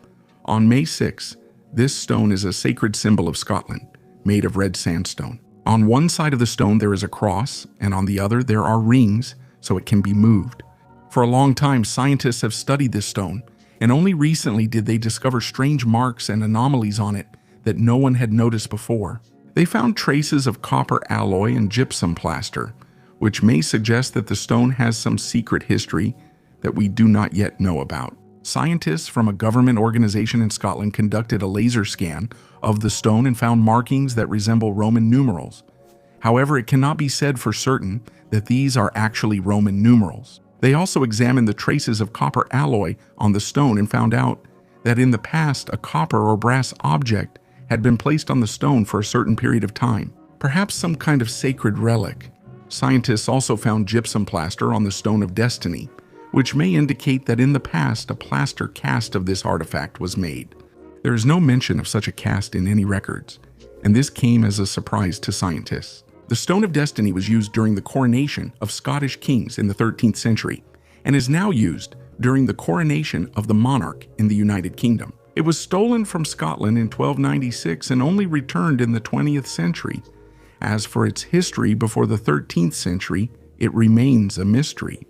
On May 6, this stone is a sacred symbol of Scotland, made of red sandstone. On one side of the stone there is a cross, and on the other there are rings, so it can be moved. For a long time, scientists have studied this stone, and only recently did they discover strange marks and anomalies on it that no one had noticed before. They found traces of copper alloy and gypsum plaster, which may suggest that the stone has some secret history that we do not yet know about. Scientists from a government organization in Scotland conducted a laser scan of the stone and found markings that resemble Roman numerals. However, it cannot be said for certain that these are actually Roman numerals. They also examined the traces of copper alloy on the stone and found out that in the past a copper or brass object had been placed on the stone for a certain period of time, perhaps some kind of sacred relic. Scientists also found gypsum plaster on the Stone of Destiny, which may indicate that in the past a plaster cast of this artifact was made. There is no mention of such a cast in any records, and this came as a surprise to scientists. The Stone of Destiny was used during the coronation of Scottish kings in the 13th century, and is now used during the coronation of the monarch in the United Kingdom. It was stolen from Scotland in 1296 and only returned in the 20th century. As for its history before the 13th century, it remains a mystery.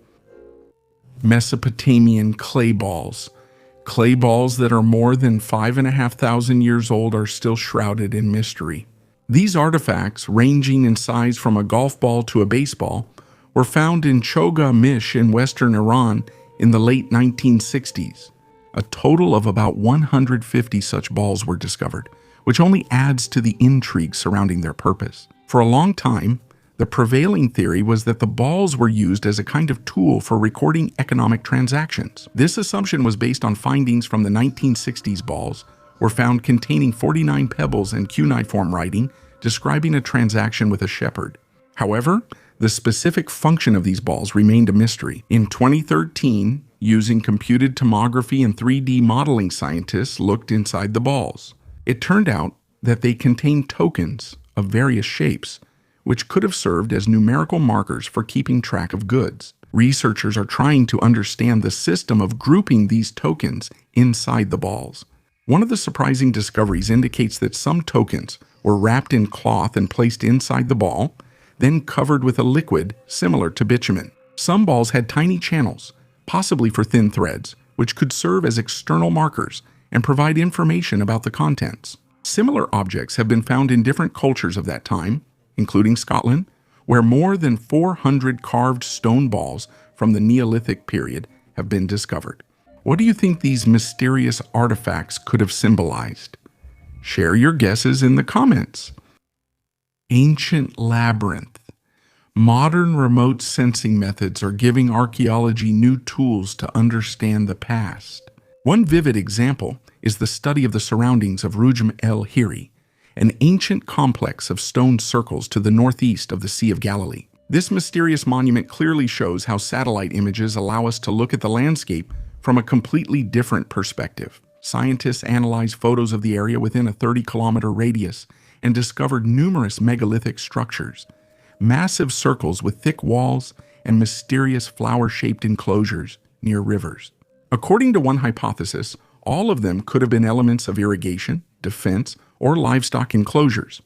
Mesopotamian clay balls. Clay balls that are more than 5,500 years old are still shrouded in mystery. These artifacts, ranging in size from a golf ball to a baseball, were found in Choga Mish in western Iran in the late 1960s. A total of about 150 such balls were discovered, which only adds to the intrigue surrounding their purpose. For a long time, the prevailing theory was that the balls were used as a kind of tool for recording economic transactions. This assumption was based on findings from the 1960s. Balls were found containing 49 pebbles and cuneiform writing describing a transaction with a shepherd. However, the specific function of these balls remained a mystery. In 2013, using computed tomography and 3D modeling, scientists looked inside the balls. It turned out that they contained tokens of various shapes, which could have served as numerical markers for keeping track of goods. Researchers are trying to understand the system of grouping these tokens inside the balls. One of the surprising discoveries indicates that some tokens were wrapped in cloth and placed inside the ball, then covered with a liquid similar to bitumen. Some balls had tiny channels, possibly for thin threads, which could serve as external markers and provide information about the contents. Similar objects have been found in different cultures of that time, including Scotland, where more than 400 carved stone balls from the Neolithic period have been discovered. What do you think these mysterious artifacts could have symbolized? Share your guesses in the comments. Ancient labyrinth. Modern remote sensing methods are giving archaeology new tools to understand the past. One vivid example is the study of the surroundings of Rujm el-Hiri, an ancient complex of stone circles to the northeast of the Sea of Galilee. This mysterious monument clearly shows how satellite images allow us to look at the landscape from a completely different perspective. Scientists analyzed photos of the area within a 30-kilometer radius and discovered numerous megalithic structures, massive circles with thick walls and mysterious flower-shaped enclosures near rivers. According to one hypothesis, all of them could have been elements of irrigation, defense, or livestock enclosures.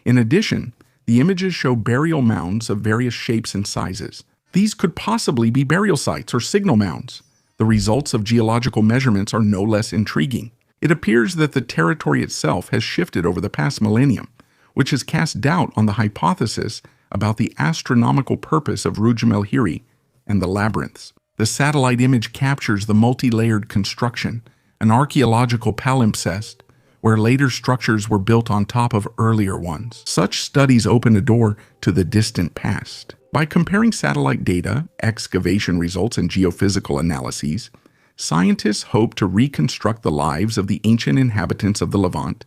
In addition, the images show burial mounds of various shapes and sizes. These could possibly be burial sites or signal mounds. The results of geological measurements are no less intriguing. It appears that the territory itself has shifted over the past millennium, which has cast doubt on the hypothesis about the astronomical purpose of Rujm el-Hiri and the labyrinths. The satellite image captures the multi-layered construction, an archaeological palimpsest, where later structures were built on top of earlier ones. Such studies open a door to the distant past. By comparing satellite data, excavation results, and geophysical analyses, scientists hope to reconstruct the lives of the ancient inhabitants of the Levant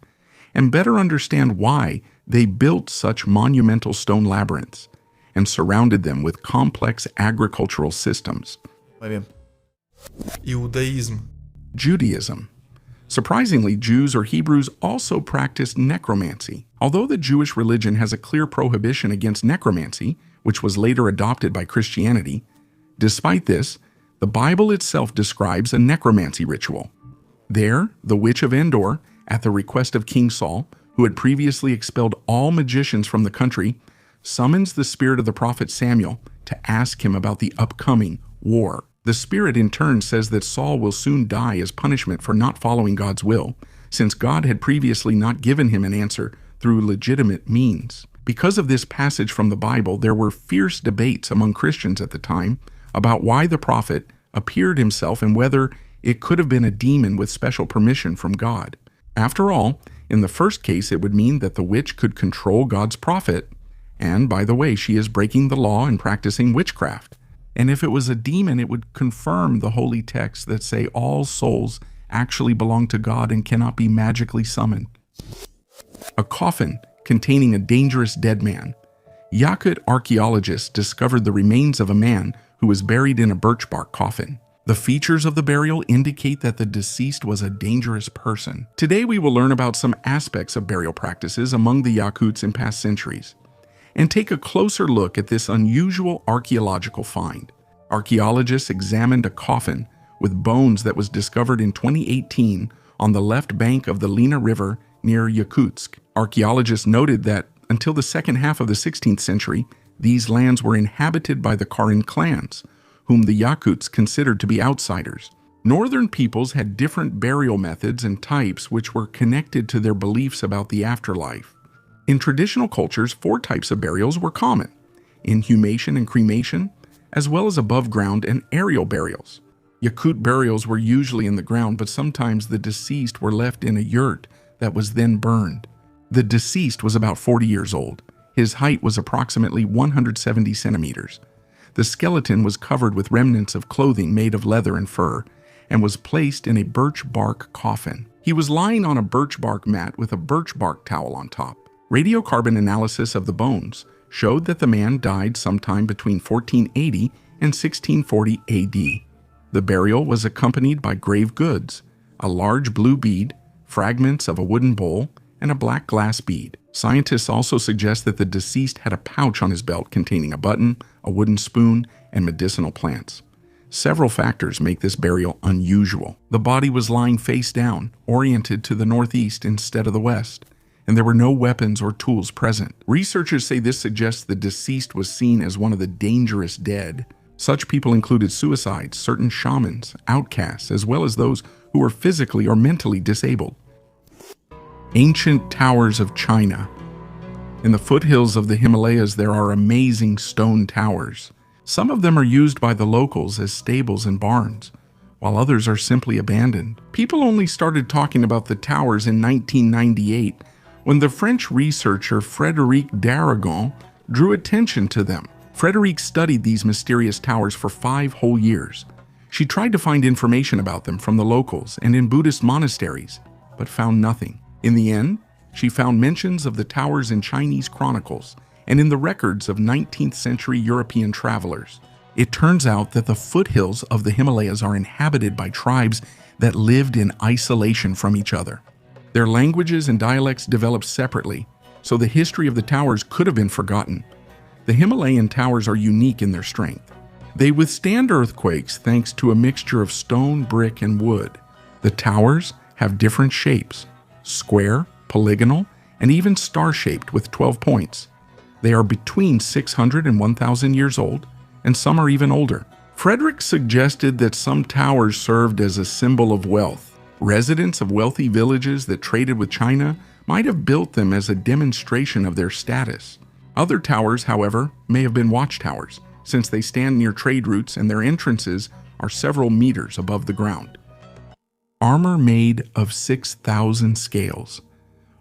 and better understand why they built such monumental stone labyrinths and surrounded them with complex agricultural systems. Judaism. Surprisingly, Jews or Hebrews also practiced necromancy. Although the Jewish religion has a clear prohibition against necromancy, which was later adopted by Christianity, despite this, the Bible itself describes a necromancy ritual. There, the witch of Endor, at the request of King Saul, who had previously expelled all magicians from the country, summons the spirit of the prophet Samuel to ask him about the upcoming war. The spirit in turn says that Saul will soon die as punishment for not following God's will, since God had previously not given him an answer through legitimate means. Because of this passage from the Bible, there were fierce debates among Christians at the time about why the prophet appeared himself and whether it could have been a demon with special permission from God. After all, in the first case, it would mean that the witch could control God's prophet, and by the way, she is breaking the law and practicing witchcraft. And if it was a demon, it would confirm the holy texts that say all souls actually belong to God and cannot be magically summoned. A coffin containing a dangerous dead man. Yakut archaeologists discovered the remains of a man who was buried in a birch bark coffin. The features of the burial indicate that the deceased was a dangerous person. Today we will learn about some aspects of burial practices among the Yakuts in past centuries, and take a closer look at this unusual archaeological find. Archaeologists examined a coffin with bones that was discovered in 2018 on the left bank of the Lena River near Yakutsk. Archaeologists noted that until the second half of the 16th century, these lands were inhabited by the Karen clans, whom the Yakuts considered to be outsiders. Northern peoples had different burial methods and types which were connected to their beliefs about the afterlife. In traditional cultures, 4 types of burials were common: inhumation and cremation, as well as above ground and aerial burials. Yakut burials were usually in the ground, but sometimes the deceased were left in a yurt that was then burned. The deceased was about 40 years old. His height was approximately 170 centimeters. The skeleton was covered with remnants of clothing made of leather and fur, and was placed in a birch bark coffin. He was lying on a birch bark mat with a birch bark towel on top. Radiocarbon analysis of the bones showed that the man died sometime between 1480 and 1640 AD. The burial was accompanied by grave goods, a large blue bead, fragments of a wooden bowl, and a black glass bead. Scientists also suggest that the deceased had a pouch on his belt containing a button, a wooden spoon, and medicinal plants. Several factors make this burial unusual. The body was lying face down, oriented to the northeast instead of the west, and there were no weapons or tools present. Researchers say this suggests the deceased was seen as one of the dangerous dead. Such people included suicides, certain shamans, outcasts, as well as those who were physically or mentally disabled. Ancient towers of China. In the foothills of the Himalayas, there are amazing stone towers. Some of them are used by the locals as stables and barns, while others are simply abandoned. People only started talking about the towers in 1998 when the French researcher Frédéric d'Aragon drew attention to them. Frédéric studied these mysterious towers for 5 whole years. She tried to find information about them from the locals and in Buddhist monasteries, but found nothing. In the end, she found mentions of the towers in Chinese chronicles and in the records of 19th century European travelers. It turns out that the foothills of the Himalayas are inhabited by tribes that lived in isolation from each other. Their languages and dialects developed separately, so the history of the towers could have been forgotten. The Himalayan towers are unique in their strength. They withstand earthquakes thanks to a mixture of stone, brick, and wood. The towers have different shapes: square, polygonal, and even star-shaped with 12 points. They are between 600 and 1,000 years old, and some are even older. Frederick suggested that some towers served as a symbol of wealth. Residents of wealthy villages that traded with China might have built them as a demonstration of their status. Other towers, however, may have been watchtowers, since they stand near trade routes and their entrances are several meters above the ground. Armor made of 6,000 scales.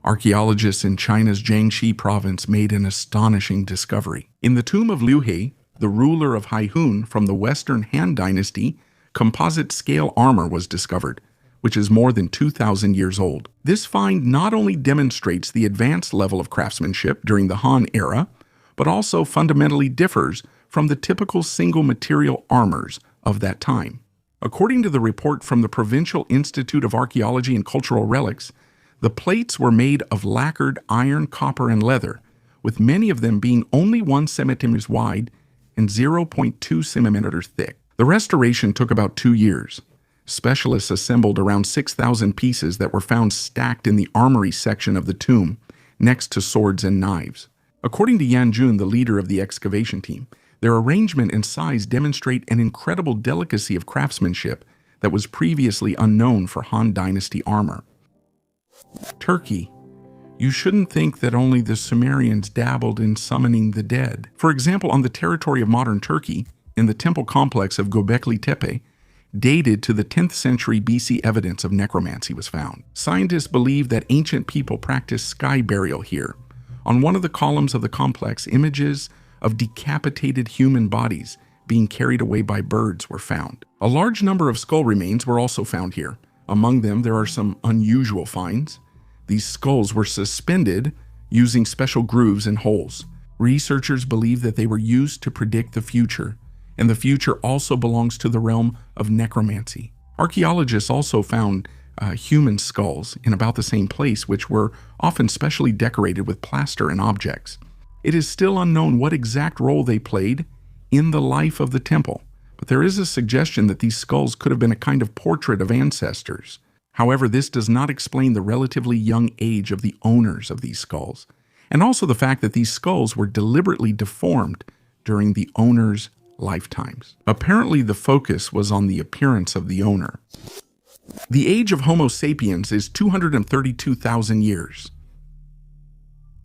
Archaeologists in China's Jiangxi province made an astonishing discovery. In the tomb of Liu He, the ruler of Haihun from the Western Han Dynasty, composite scale armor was discovered, which is more than 2,000 years old. This find not only demonstrates the advanced level of craftsmanship during the Han era, but also fundamentally differs from the typical single material armors of that time. According to the report from the Provincial Institute of Archaeology and Cultural Relics, the plates were made of lacquered iron, copper, and leather, with many of them being only 1 centimeter wide and 0.2 centimeters thick. The restoration took about 2 years. Specialists assembled around 6,000 pieces that were found stacked in the armory section of the tomb, next to swords and knives. According to Yan Jun, the leader of the excavation team, their arrangement and size demonstrate an incredible delicacy of craftsmanship that was previously unknown for Han Dynasty armor. Turkey. you shouldn't think that only the Sumerians dabbled in summoning the dead. For example, on the territory of modern Turkey, in the temple complex of Göbekli Tepe, dated to the 10th century BC, evidence of necromancy was found. Scientists believe that ancient people practiced sky burial here. On one of the columns of the complex, images of decapitated human bodies being carried away by birds were found. A large number of skull remains were also found here. Among them, there are some unusual finds. These skulls were suspended using special grooves and holes. Researchers believe that they were used to predict the future, and the future also belongs to the realm of necromancy. Archaeologists also found human skulls in about the same place, which were often specially decorated with plaster and objects. It is still unknown what exact role they played in the life of the temple, but there is a suggestion that these skulls could have been a kind of portrait of ancestors. However, this does not explain the relatively young age of the owners of these skulls, and also the fact that these skulls were deliberately deformed during the owner's lifetimes. Apparently, the focus was on the appearance of the owner. The age of Homo sapiens is 232,000 years.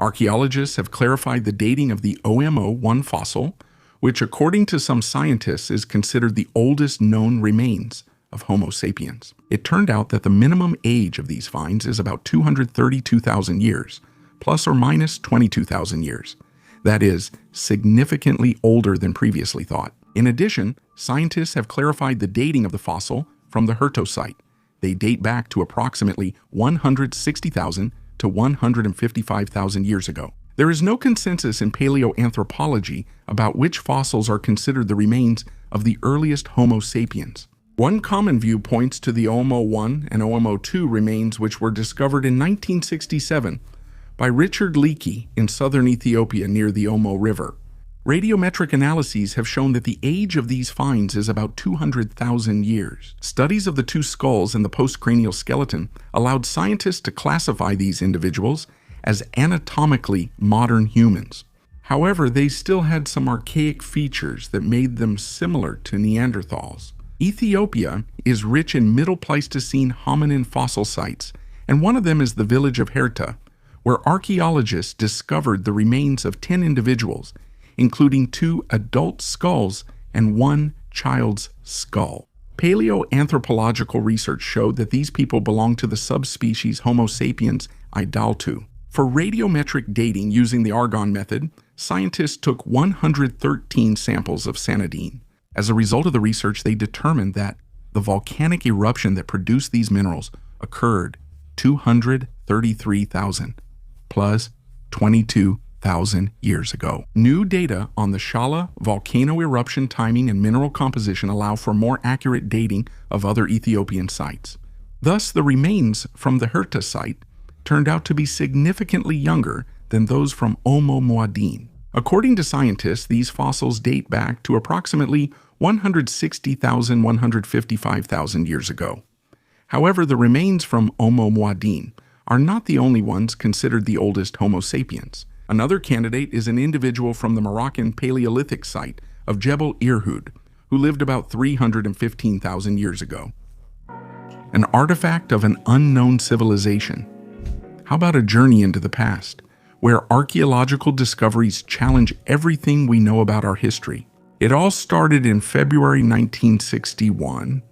Archaeologists have clarified the dating of the OMO-1 fossil, which according to some scientists is considered the oldest known remains of Homo sapiens. It turned out that the minimum age of these finds is about 232,000 years, plus or minus 22,000 years. That is, significantly older than previously thought. In addition, scientists have clarified the dating of the fossil from the Herto site. They date back to approximately 160,000 to 155,000 years ago. There is no consensus in paleoanthropology about which fossils are considered the remains of the earliest Homo sapiens. One common view points to the OMO-1 and OMO-2 remains, which were discovered in 1967 by Richard Leakey in southern Ethiopia near the Omo River. Radiometric analyses have shown that the age of these finds is about 200,000 years. Studies of the two skulls and the postcranial skeleton allowed scientists to classify these individuals as anatomically modern humans. However, they still had some archaic features that made them similar to Neanderthals. Ethiopia is rich in Middle Pleistocene hominin fossil sites, and one of them is the village of Herta, where archaeologists discovered the remains of 10 individuals, including 2 adult skulls and 1 child's skull. Paleoanthropological research showed that these people belonged to the subspecies Homo sapiens idaltu. For radiometric dating using the argon method, scientists took 113 samples of sanidine. As a result of the research, they determined that the volcanic eruption that produced these minerals occurred 233,000 plus 22,000 years ago. New data on the Shala volcano eruption timing and mineral composition allow for more accurate dating of other Ethiopian sites. Thus, the remains from the Herta site turned out to be significantly younger than those from Omo Muad'Dib. According to scientists, these fossils date back to approximately 160,000, 155,000 years ago. However, the remains from Omo Muad'Dib are not the only ones considered the oldest Homo sapiens. Another candidate is an individual from the Moroccan Paleolithic site of Jebel Irhoud, who lived about 315,000 years ago. An artifact of an unknown civilization. How about a journey into the past, where archaeological discoveries challenge everything we know about our history? It all started in February 1961.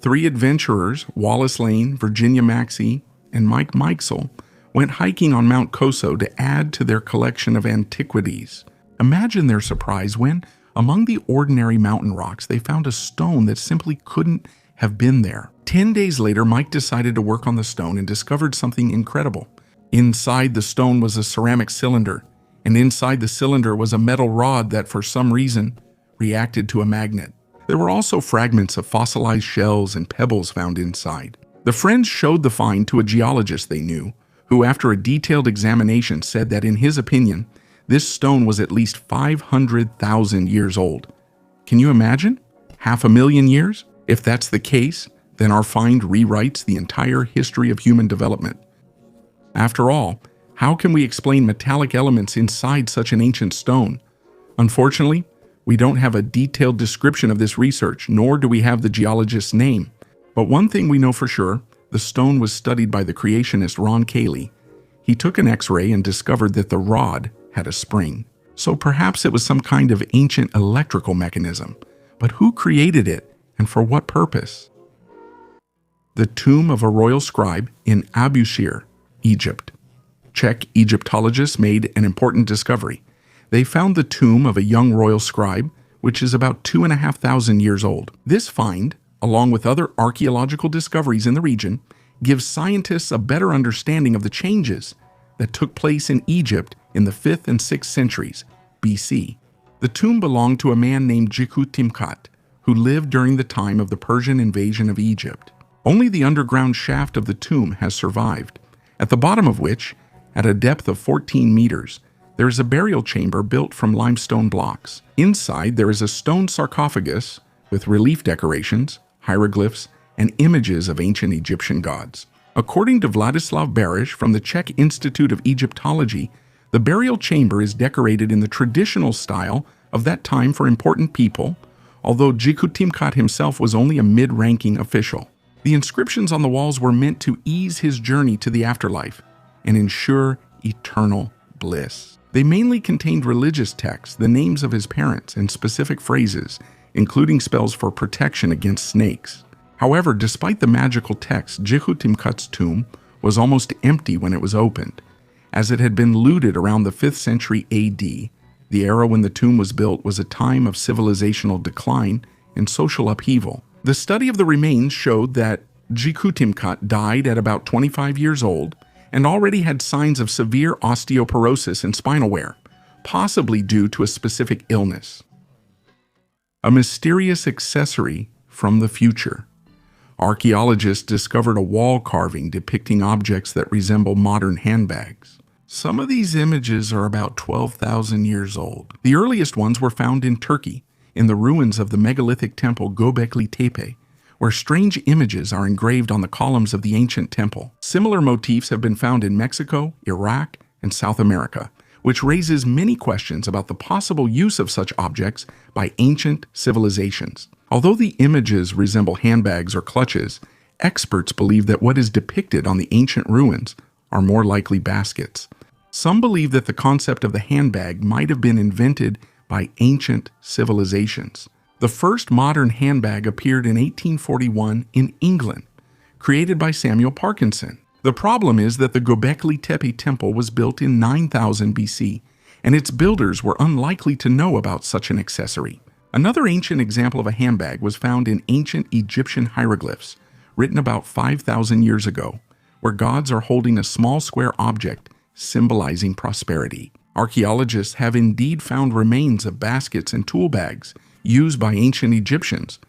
3 adventurers, Wallace Lane, Virginia Maxey, and Mike Mikesell, went hiking on Mount Koso to add to their collection of antiquities. Imagine their surprise when, among the ordinary mountain rocks, they found a stone that simply couldn't have been there. 10 days later, Mike decided to work on the stone and discovered something incredible. Inside the stone was a ceramic cylinder, and inside the cylinder was a metal rod that, for some reason, reacted to a magnet. There were also fragments of fossilized shells and pebbles found inside. The friends showed the find to a geologist they knew, who after a detailed examination said that in his opinion, this stone was at least 500,000 years old. Can you imagine? 500,000 years? If that's the case, then our find rewrites the entire history of human development. After all, how can we explain metallic elements inside such an ancient stone? Unfortunately, we don't have a detailed description of this research, nor do we have the geologist's name. But one thing we know for sure, the stone was studied by the creationist Ron Cayley. He took an X-ray and discovered that the rod had a spring. So perhaps it was some kind of ancient electrical mechanism. But who created it and for what purpose? The tomb of a royal scribe in Abusir, Egypt. Czech Egyptologists made an important discovery. They found the tomb of a young royal scribe, which is about 2,500 years old. This find, along with other archaeological discoveries in the region, gives scientists a better understanding of the changes that took place in Egypt in the 5th and 6th centuries BC. The tomb belonged to a man named Jikutimkat, who lived during the time of the Persian invasion of Egypt. Only the underground shaft of the tomb has survived, at the bottom of which, at a depth of 14 meters, there is a burial chamber built from limestone blocks. Inside, there is a stone sarcophagus with relief decorations, hieroglyphs, and images of ancient Egyptian gods. According to Vladislav Barish from the Czech Institute of Egyptology, the burial chamber is decorated in the traditional style of that time for important people, although Jikutimkat himself was only a mid-ranking official. The inscriptions on the walls were meant to ease his journey to the afterlife and ensure eternal bliss. They mainly contained religious texts, the names of his parents, and specific phrases, including spells for protection against snakes. However, despite the magical text, Jikutimkat's tomb was almost empty when it was opened, as it had been looted around the 5th century AD. The era when the tomb was built was a time of civilizational decline and social upheaval. The study of the remains showed that Jikutimkat died at about 25 years old and already had signs of severe osteoporosis and spinal wear, possibly due to a specific illness. A mysterious accessory from the future. Archaeologists discovered a wall carving depicting objects that resemble modern handbags. Some of these images are about 12,000 years old. The earliest ones were found in Turkey, in the ruins of the megalithic temple Göbekli Tepe, where strange images are engraved on the columns of the ancient temple. Similar motifs have been found in Mexico, Iraq, and South America, which raises many questions about the possible use of such objects by ancient civilizations. Although the images resemble handbags or clutches, experts believe that what is depicted on the ancient ruins are more likely baskets. Some believe that the concept of the handbag might have been invented by ancient civilizations. The first modern handbag appeared in 1841 in England, created by Samuel Parkinson. The problem is that the Göbekli Tepe temple was built in 9000 BC, and its builders were unlikely to know about such an accessory. Another ancient example of a handbag was found in ancient Egyptian hieroglyphs, written about 5,000 years ago, where gods are holding a small square object symbolizing prosperity. Archaeologists have indeed found remains of baskets and tool bags used by ancient Egyptians,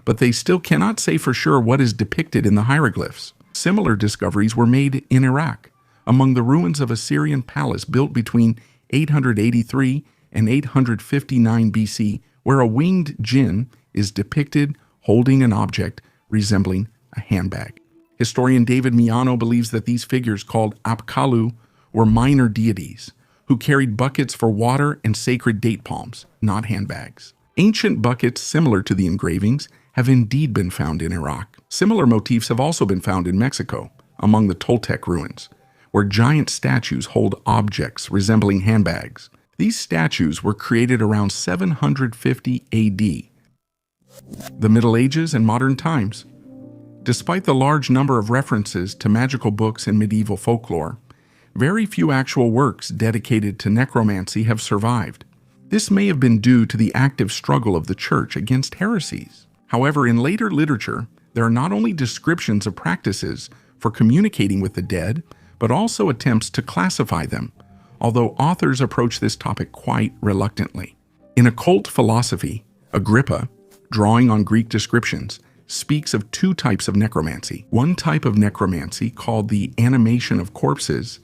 but they still cannot say for sure what is depicted in the hieroglyphs. Similar discoveries were made in Iraq, among the ruins of a Syrian palace built between 883 and 859 BC, where a winged jinn is depicted holding an object resembling a handbag. Historian David Miano believes that these figures, called Apkallu, were minor deities who carried buckets for water and sacred date palms, not handbags. Ancient buckets similar to the engravings have indeed been found in Iraq. Similar motifs have also been found in Mexico, among the Toltec ruins, where giant statues hold objects resembling handbags. These statues were created around 750 AD. The Middle Ages and modern times. Despite the large number of references to magical books in medieval folklore, very few actual works dedicated to necromancy have survived. This may have been due to the active struggle of the Church against heresies. However, in later literature, there are not only descriptions of practices for communicating with the dead, but also attempts to classify them, although authors approach this topic quite reluctantly. In occult philosophy, Agrippa, drawing on Greek descriptions, speaks of two types of necromancy. One type of necromancy, called the animation of corpses,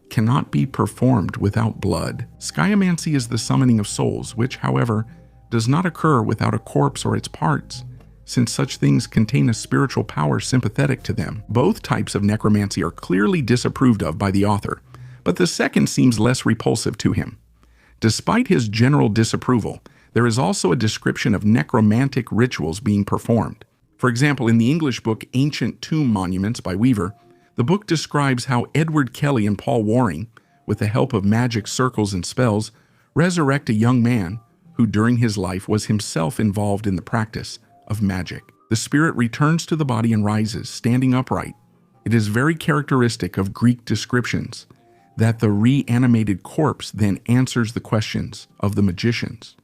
cannot be performed without blood. Skyomancy is the summoning of souls, which, however, does not occur without a corpse or its parts, since such things contain a spiritual power sympathetic to them. Both types of necromancy are clearly disapproved of by the author, but the second seems less repulsive to him. Despite his general disapproval, there is also a description of necromantic rituals being performed. For example, in the English book Ancient Tomb Monuments by Weaver, The book describes how Edward Kelly and Paul Waring, with the help of magic circles and spells, resurrect a young man who during his life was himself involved in the practice of magic. The spirit returns to the body and rises, standing upright. It is very characteristic of Greek descriptions that the reanimated corpse then answers the questions of the magicians.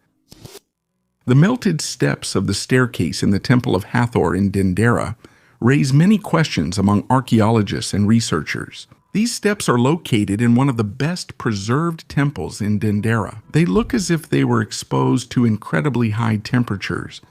The melted steps of the staircase in the Temple of Hathor in Dendera raise many questions among archaeologists and researchers. These steps are located in one of the best preserved temples in Dendera. They look as if they were exposed to incredibly high temperatures,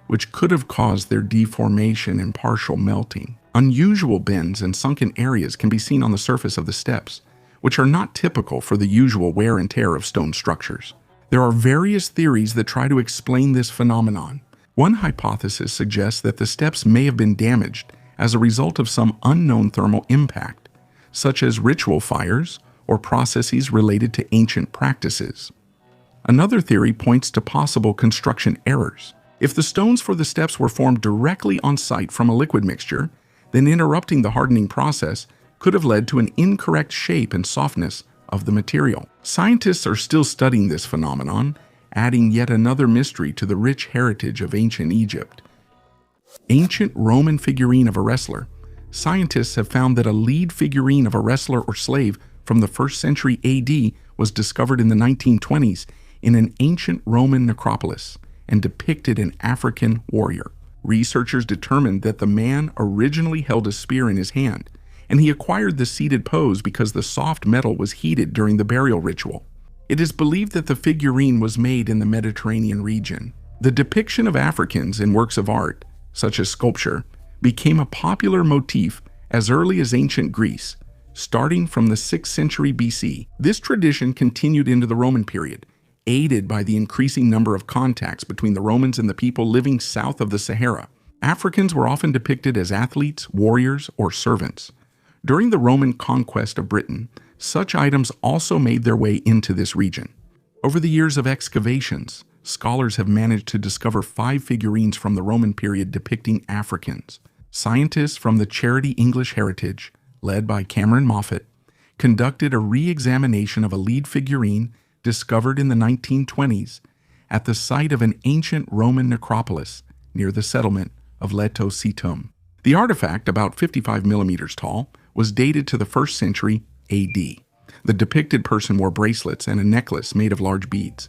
which could have caused their deformation and partial melting. Unusual bends and sunken areas can be seen on the surface of the steps, which are not typical for the usual wear and tear of stone structures. There are various theories that try to explain this phenomenon. One hypothesis suggests that the steps may have been damaged as a result of some unknown thermal impact, such as ritual fires or processes related to ancient practices. Another theory points to possible construction errors. If the stones for the steps were formed directly on site from a liquid mixture, then interrupting the hardening process could have led to an incorrect shape and softness of the material. Scientists are still studying this phenomenon, adding yet another mystery to the rich heritage of ancient Egypt. Ancient Roman figurine of a wrestler. Scientists have found that a lead figurine of a wrestler or slave from the 1st century AD was discovered in the 1920s in an ancient Roman necropolis and depicted an African warrior. Researchers determined that the man originally held a spear in his hand, and he acquired the seated pose because the soft metal was heated during the burial ritual. It is believed that the figurine was made in the Mediterranean region. The depiction of Africans in works of art, such as sculpture, became a popular motif as early as ancient Greece, starting from the 6th century BC. This tradition continued into the Roman period, aided by the increasing number of contacts between the Romans and the people living south of the Sahara. Africans were often depicted as athletes, warriors, or servants. During the Roman conquest of Britain, such items also made their way into this region. Over the years of excavations, scholars have managed to discover 5 figurines from the Roman period depicting Africans. Scientists from the charity English Heritage, led by Cameron Moffat, conducted a re-examination of a lead figurine discovered in the 1920s at the site of an ancient Roman necropolis near the settlement of Leto Situm. The artifact, about 55 millimeters tall, was dated to the 1st century AD. The depicted person wore bracelets and a necklace made of large beads.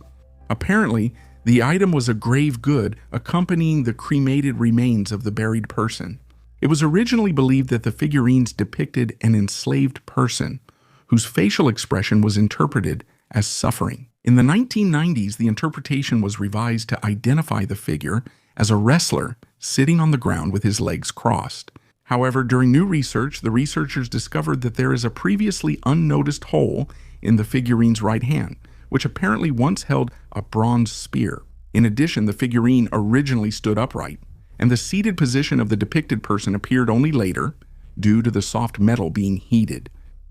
Apparently, the item was a grave good accompanying the cremated remains of the buried person. It was originally believed that the figurines depicted an enslaved person whose facial expression was interpreted as suffering. In the 1990s, the interpretation was revised to identify the figure as a wrestler sitting on the ground with his legs crossed. However, during new research, the researchers discovered that there is a previously unnoticed hole in the figurine's right hand, which apparently once held a bronze spear. In addition, the figurine originally stood upright, and the seated position of the depicted person appeared only later, due to the soft metal being heated.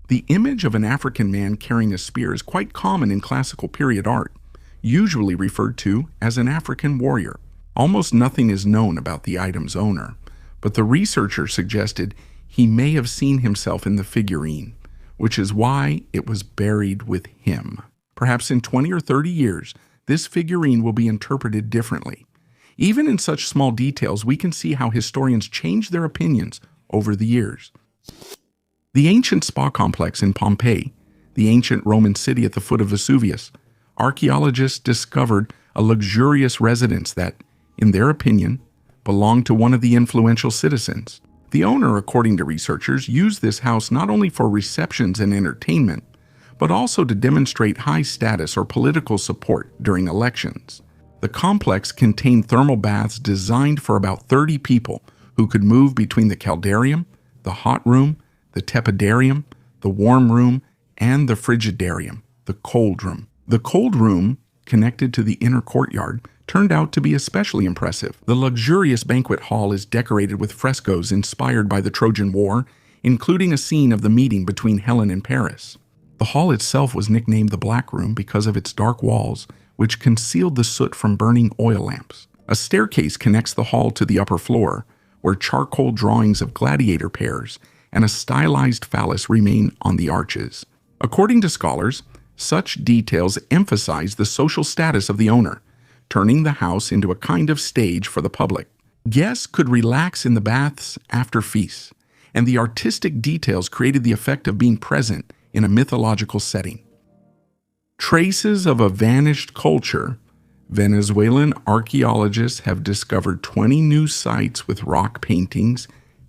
The image of an African man carrying a spear is quite common in classical period art, usually referred to as an African warrior. Almost nothing is known about the item's owner, but the researcher suggested he may have seen himself in the figurine, which is why it was buried with him. Perhaps in 20 or 30 years, this figurine will be interpreted differently. Even in such small details, we can see how historians change their opinions over the years. The ancient spa complex in Pompeii, the ancient Roman city at the foot of Vesuvius, archaeologists discovered a luxurious residence that, in their opinion, belonged to one of the influential citizens. The owner, according to researchers, used this house not only for receptions and entertainment, but also to demonstrate high status or political support during elections. The complex contained thermal baths designed for about 30 people who could move between the caldarium, the hot room, the tepidarium, the warm room, and the frigidarium, the cold room. The cold room, connected to the inner courtyard, turned out to be especially impressive. The luxurious banquet hall is decorated with frescoes inspired by the Trojan War, including a scene of the meeting between Helen and Paris. The hall itself was nicknamed the Black Room because of its dark walls, which concealed the soot from burning oil lamps. A staircase connects the hall to the upper floor, where charcoal drawings of gladiator pairs and a stylized phallus remain on the arches. According to scholars, such details emphasize the social status of the owner, turning the house into a kind of stage for the public. Guests could relax in the baths after feasts, and the artistic details created the effect of being present in a mythological setting. Traces of a vanished culture. Venezuelan archaeologists have discovered 20 new sites with rock paintings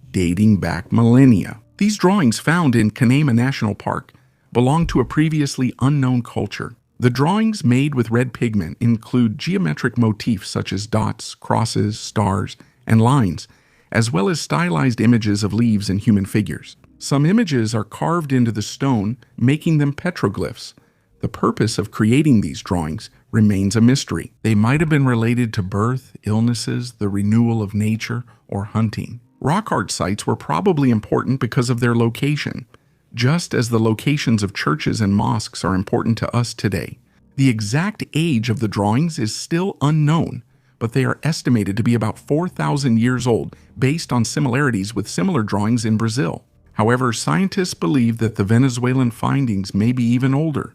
dating back millennia. These drawings found in Canaima National Park belong to a previously unknown culture. The drawings made with red pigment include geometric motifs such as dots, crosses, stars, and lines, as well as stylized images of leaves and human figures. Some images are carved into the stone, making them petroglyphs. The purpose of creating these drawings remains a mystery. They might have been related to birth, illnesses, the renewal of nature, or hunting. Rock art sites were probably important because of their location, just as the locations of churches and mosques are important to us today. The exact age of the drawings is still unknown, but they are estimated to be about 4,000 years old based on similarities with similar drawings in Brazil. However, scientists believe that the Venezuelan findings may be even older.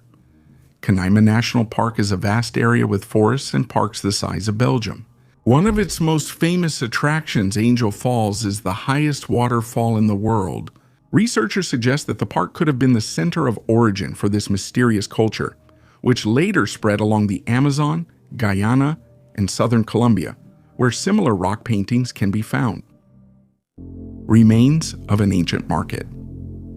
Canaima National Park is a vast area with forests and parks the size of Belgium. One of its most famous attractions, Angel Falls, is the highest waterfall in the world. Researchers suggest that the park could have been the center of origin for this mysterious culture, which later spread along the Amazon, Guyana, and southern Colombia, where similar rock paintings can be found. Remains of an ancient market.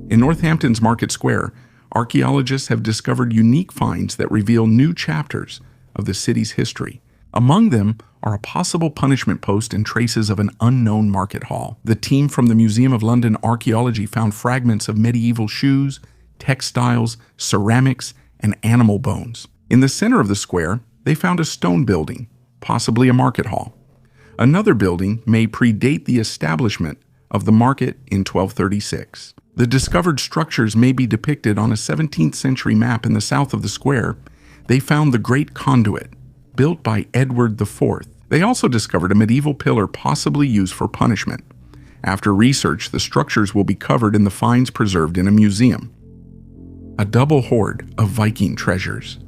In Northampton's Market Square, archaeologists have discovered unique finds that reveal new chapters of the city's history. Among them are a possible punishment post and traces of an unknown market hall. The team from the Museum of London Archaeology found fragments of medieval shoes, textiles, ceramics, and animal bones. In the center of the square, they found a stone building, possibly a market hall. Another building may predate the establishment of the market in 1236. The discovered structures may be depicted on a 17th century map in the south of the square. They found the Great Conduit, built by Edward IV. They also discovered a medieval pillar possibly used for punishment. After research, the structures will be covered in the finds preserved in a museum. A double hoard of Viking treasures.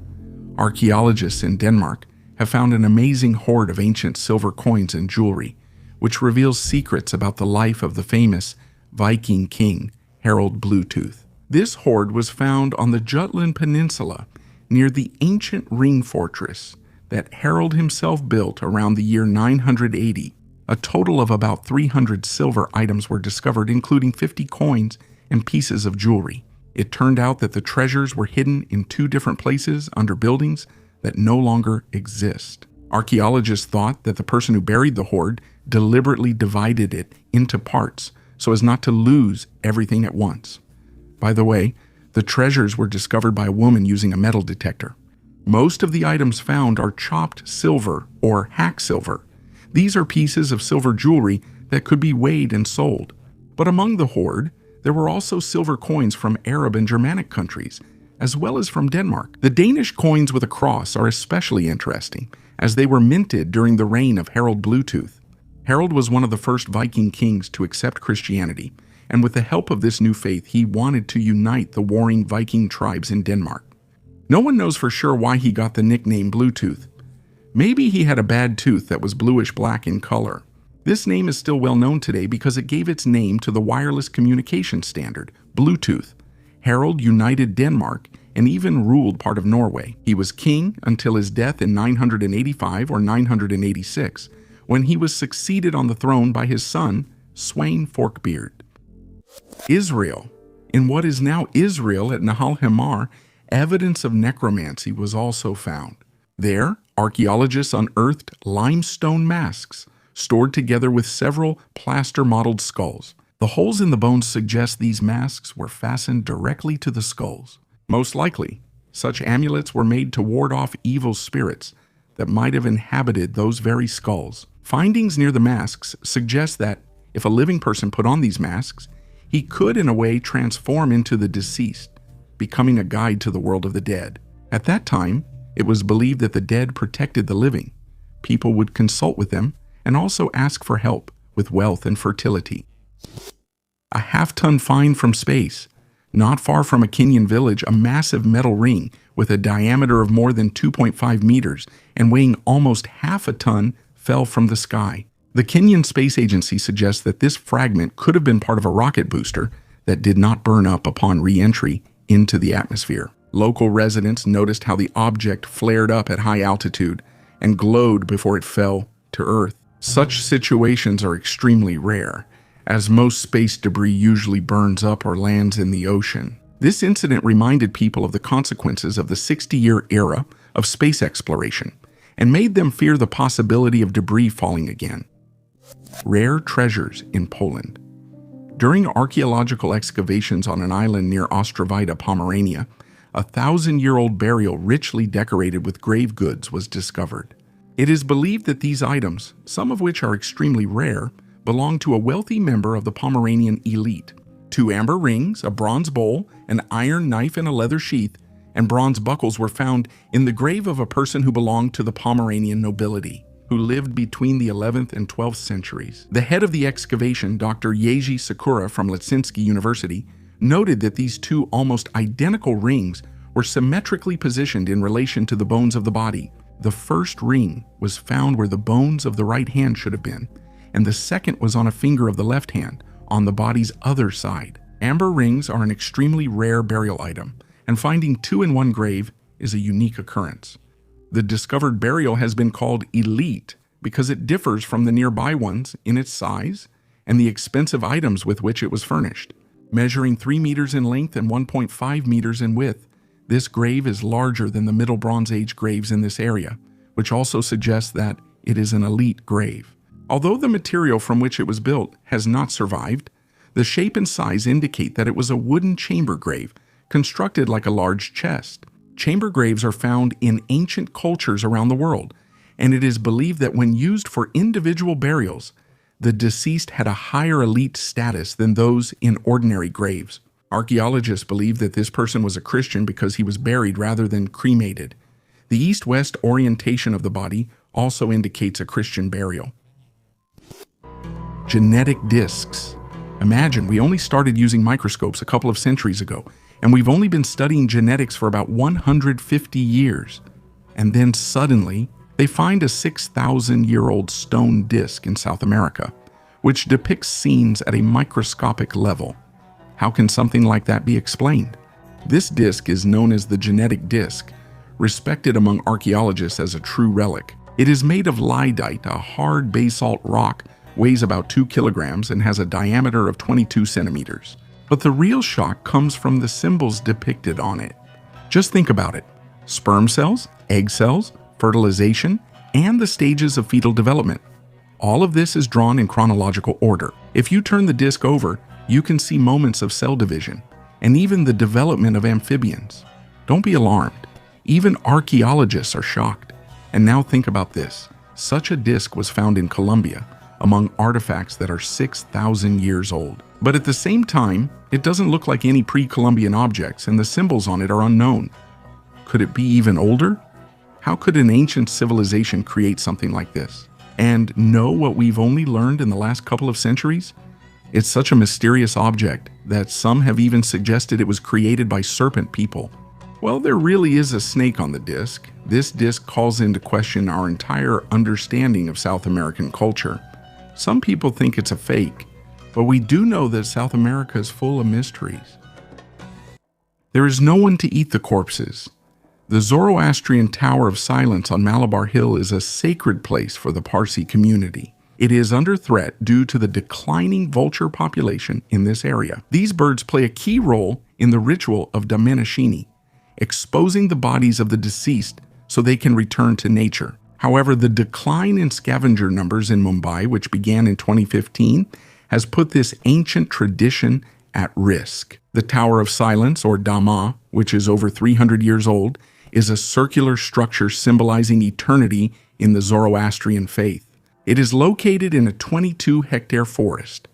Archaeologists in Denmark have found an amazing hoard of ancient silver coins and jewelry, which reveals secrets about the life of the famous Viking king, Harald Bluetooth. This hoard was found on the Jutland Peninsula near the ancient ring fortress that Harald himself built around the year 980. A total of about 300 silver items were discovered, including 50 coins and pieces of jewelry. It turned out that the treasures were hidden in 2 different places under buildings that no longer exist. Archaeologists thought that the person who buried the hoard deliberately divided it into parts so as not to lose everything at once. By the way, the treasures were discovered by a woman using a metal detector. Most of the items found are chopped silver or hack silver. These are pieces of silver jewelry that could be weighed and sold. But among the hoard, there were also silver coins from Arab and Germanic countries, as well as from Denmark. The Danish coins with a cross are especially interesting, as they were minted during the reign of Harald Bluetooth. Harald was one of the first Viking kings to accept Christianity, and with the help of this new faith, he wanted to unite the warring Viking tribes in Denmark. No one knows for sure why he got the nickname Bluetooth. Maybe he had a bad tooth that was bluish-black in color. This name is still well known today because it gave its name to the wireless communication standard, Bluetooth. Harald united Denmark and even ruled part of Norway. He was king until his death in 985 or 986, when he was succeeded on the throne by his son, Sweyn Forkbeard. Israel. In what is now Israel at Nahal Hamar, evidence of necromancy was also found. There, archaeologists unearthed limestone masks stored together with several plaster-modeled skulls. The holes in the bones suggest these masks were fastened directly to the skulls. Most likely, such amulets were made to ward off evil spirits that might have inhabited those very skulls. Findings near the masks suggest that if a living person put on these masks, he could in a way transform into the deceased, becoming a guide to the world of the dead. At that time, it was believed that the dead protected the living. People would consult with them and also ask for help with wealth and fertility. A half-ton find from space. Not far from a Kenyan village, a massive metal ring with a diameter of more than 2.5 meters and weighing almost half a ton fell from the sky. The Kenyan Space Agency suggests that this fragment could have been part of a rocket booster that did not burn up upon re-entry into the atmosphere. Local residents noticed how the object flared up at high altitude and glowed before it fell to Earth. Such situations are extremely rare, as most space debris usually burns up or lands in the ocean. This incident reminded people of the consequences of the 60-year era of space exploration and made them fear the possibility of debris falling again. Rare treasures in Poland. During archaeological excavations on an island near Ostrovita, Pomerania, a 1,000-year-old burial richly decorated with grave goods was discovered. It is believed that these items, some of which are extremely rare, belong to a wealthy member of the Pomeranian elite. 2 amber rings, a bronze bowl, an iron knife in a leather sheath, and bronze buckles were found in the grave of a person who belonged to the Pomeranian nobility, who lived between the 11th and 12th centuries. The head of the excavation, Dr. Jerzy Sakura from Leszczyński University, noted that these 2 almost identical rings were symmetrically positioned in relation to the bones of the body. The first ring was found where the bones of the right hand should have been, and the second was on a finger of the left hand, on the body's other side. Amber rings are an extremely rare burial item, and finding 2 in one grave is a unique occurrence. The discovered burial has been called elite because it differs from the nearby ones in its size and the expensive items with which it was furnished. Measuring 3 meters in length and 1.5 meters in width, this grave is larger than the Middle Bronze Age graves in this area, which also suggests that it is an elite grave. Although the material from which it was built has not survived, the shape and size indicate that it was a wooden chamber grave constructed like a large chest. Chamber graves are found in ancient cultures around the world, and it is believed that when used for individual burials, the deceased had a higher elite status than those in ordinary graves. Archaeologists believe that this person was a Christian because he was buried rather than cremated. The east-west orientation of the body also indicates a Christian burial. Genetic discs. Imagine we only started using microscopes a couple of centuries ago, and we've only been studying genetics for about 150 years. And then suddenly, they find a 6,000-year-old stone disc in South America, which depicts scenes at a microscopic level. How can something like that be explained? This disc is known as the genetic disc, respected among archaeologists as a true relic. It is made of lydite, a hard basalt rock, weighs about 2 kilograms and has a diameter of 22 centimeters. But the real shock comes from the symbols depicted on it. Just think about it. Sperm cells, egg cells, fertilization, and the stages of fetal development. All of this is drawn in chronological order. If you turn the disc over, you can see moments of cell division, and even the development of amphibians. Don't be alarmed. Even archaeologists are shocked. And now think about this. Such a disc was found in Colombia, among artifacts that are 6,000 years old. But at the same time, it doesn't look like any pre-Columbian objects, and the symbols on it are unknown. Could it be even older? How could an ancient civilization create something like this? And know what we've only learned in the last couple of centuries? It's such a mysterious object that some have even suggested it was created by serpent people. Well, there really is a snake on the disc. This disc calls into question our entire understanding of South American culture. Some people think it's a fake, but we do know that South America is full of mysteries. There is no one to eat the corpses. The Zoroastrian Tower of Silence on Malabar Hill is a sacred place for the Parsi community. It is under threat due to the declining vulture population in this area. These birds play a key role in the ritual of Damanashini, exposing the bodies of the deceased so they can return to nature. However, the decline in scavenger numbers in Mumbai, which began in 2015, has put this ancient tradition at risk. The Tower of Silence, or Dhamma, which is over 300 years old, is a circular structure symbolizing eternity in the Zoroastrian faith. It is located in a 22-hectare forest.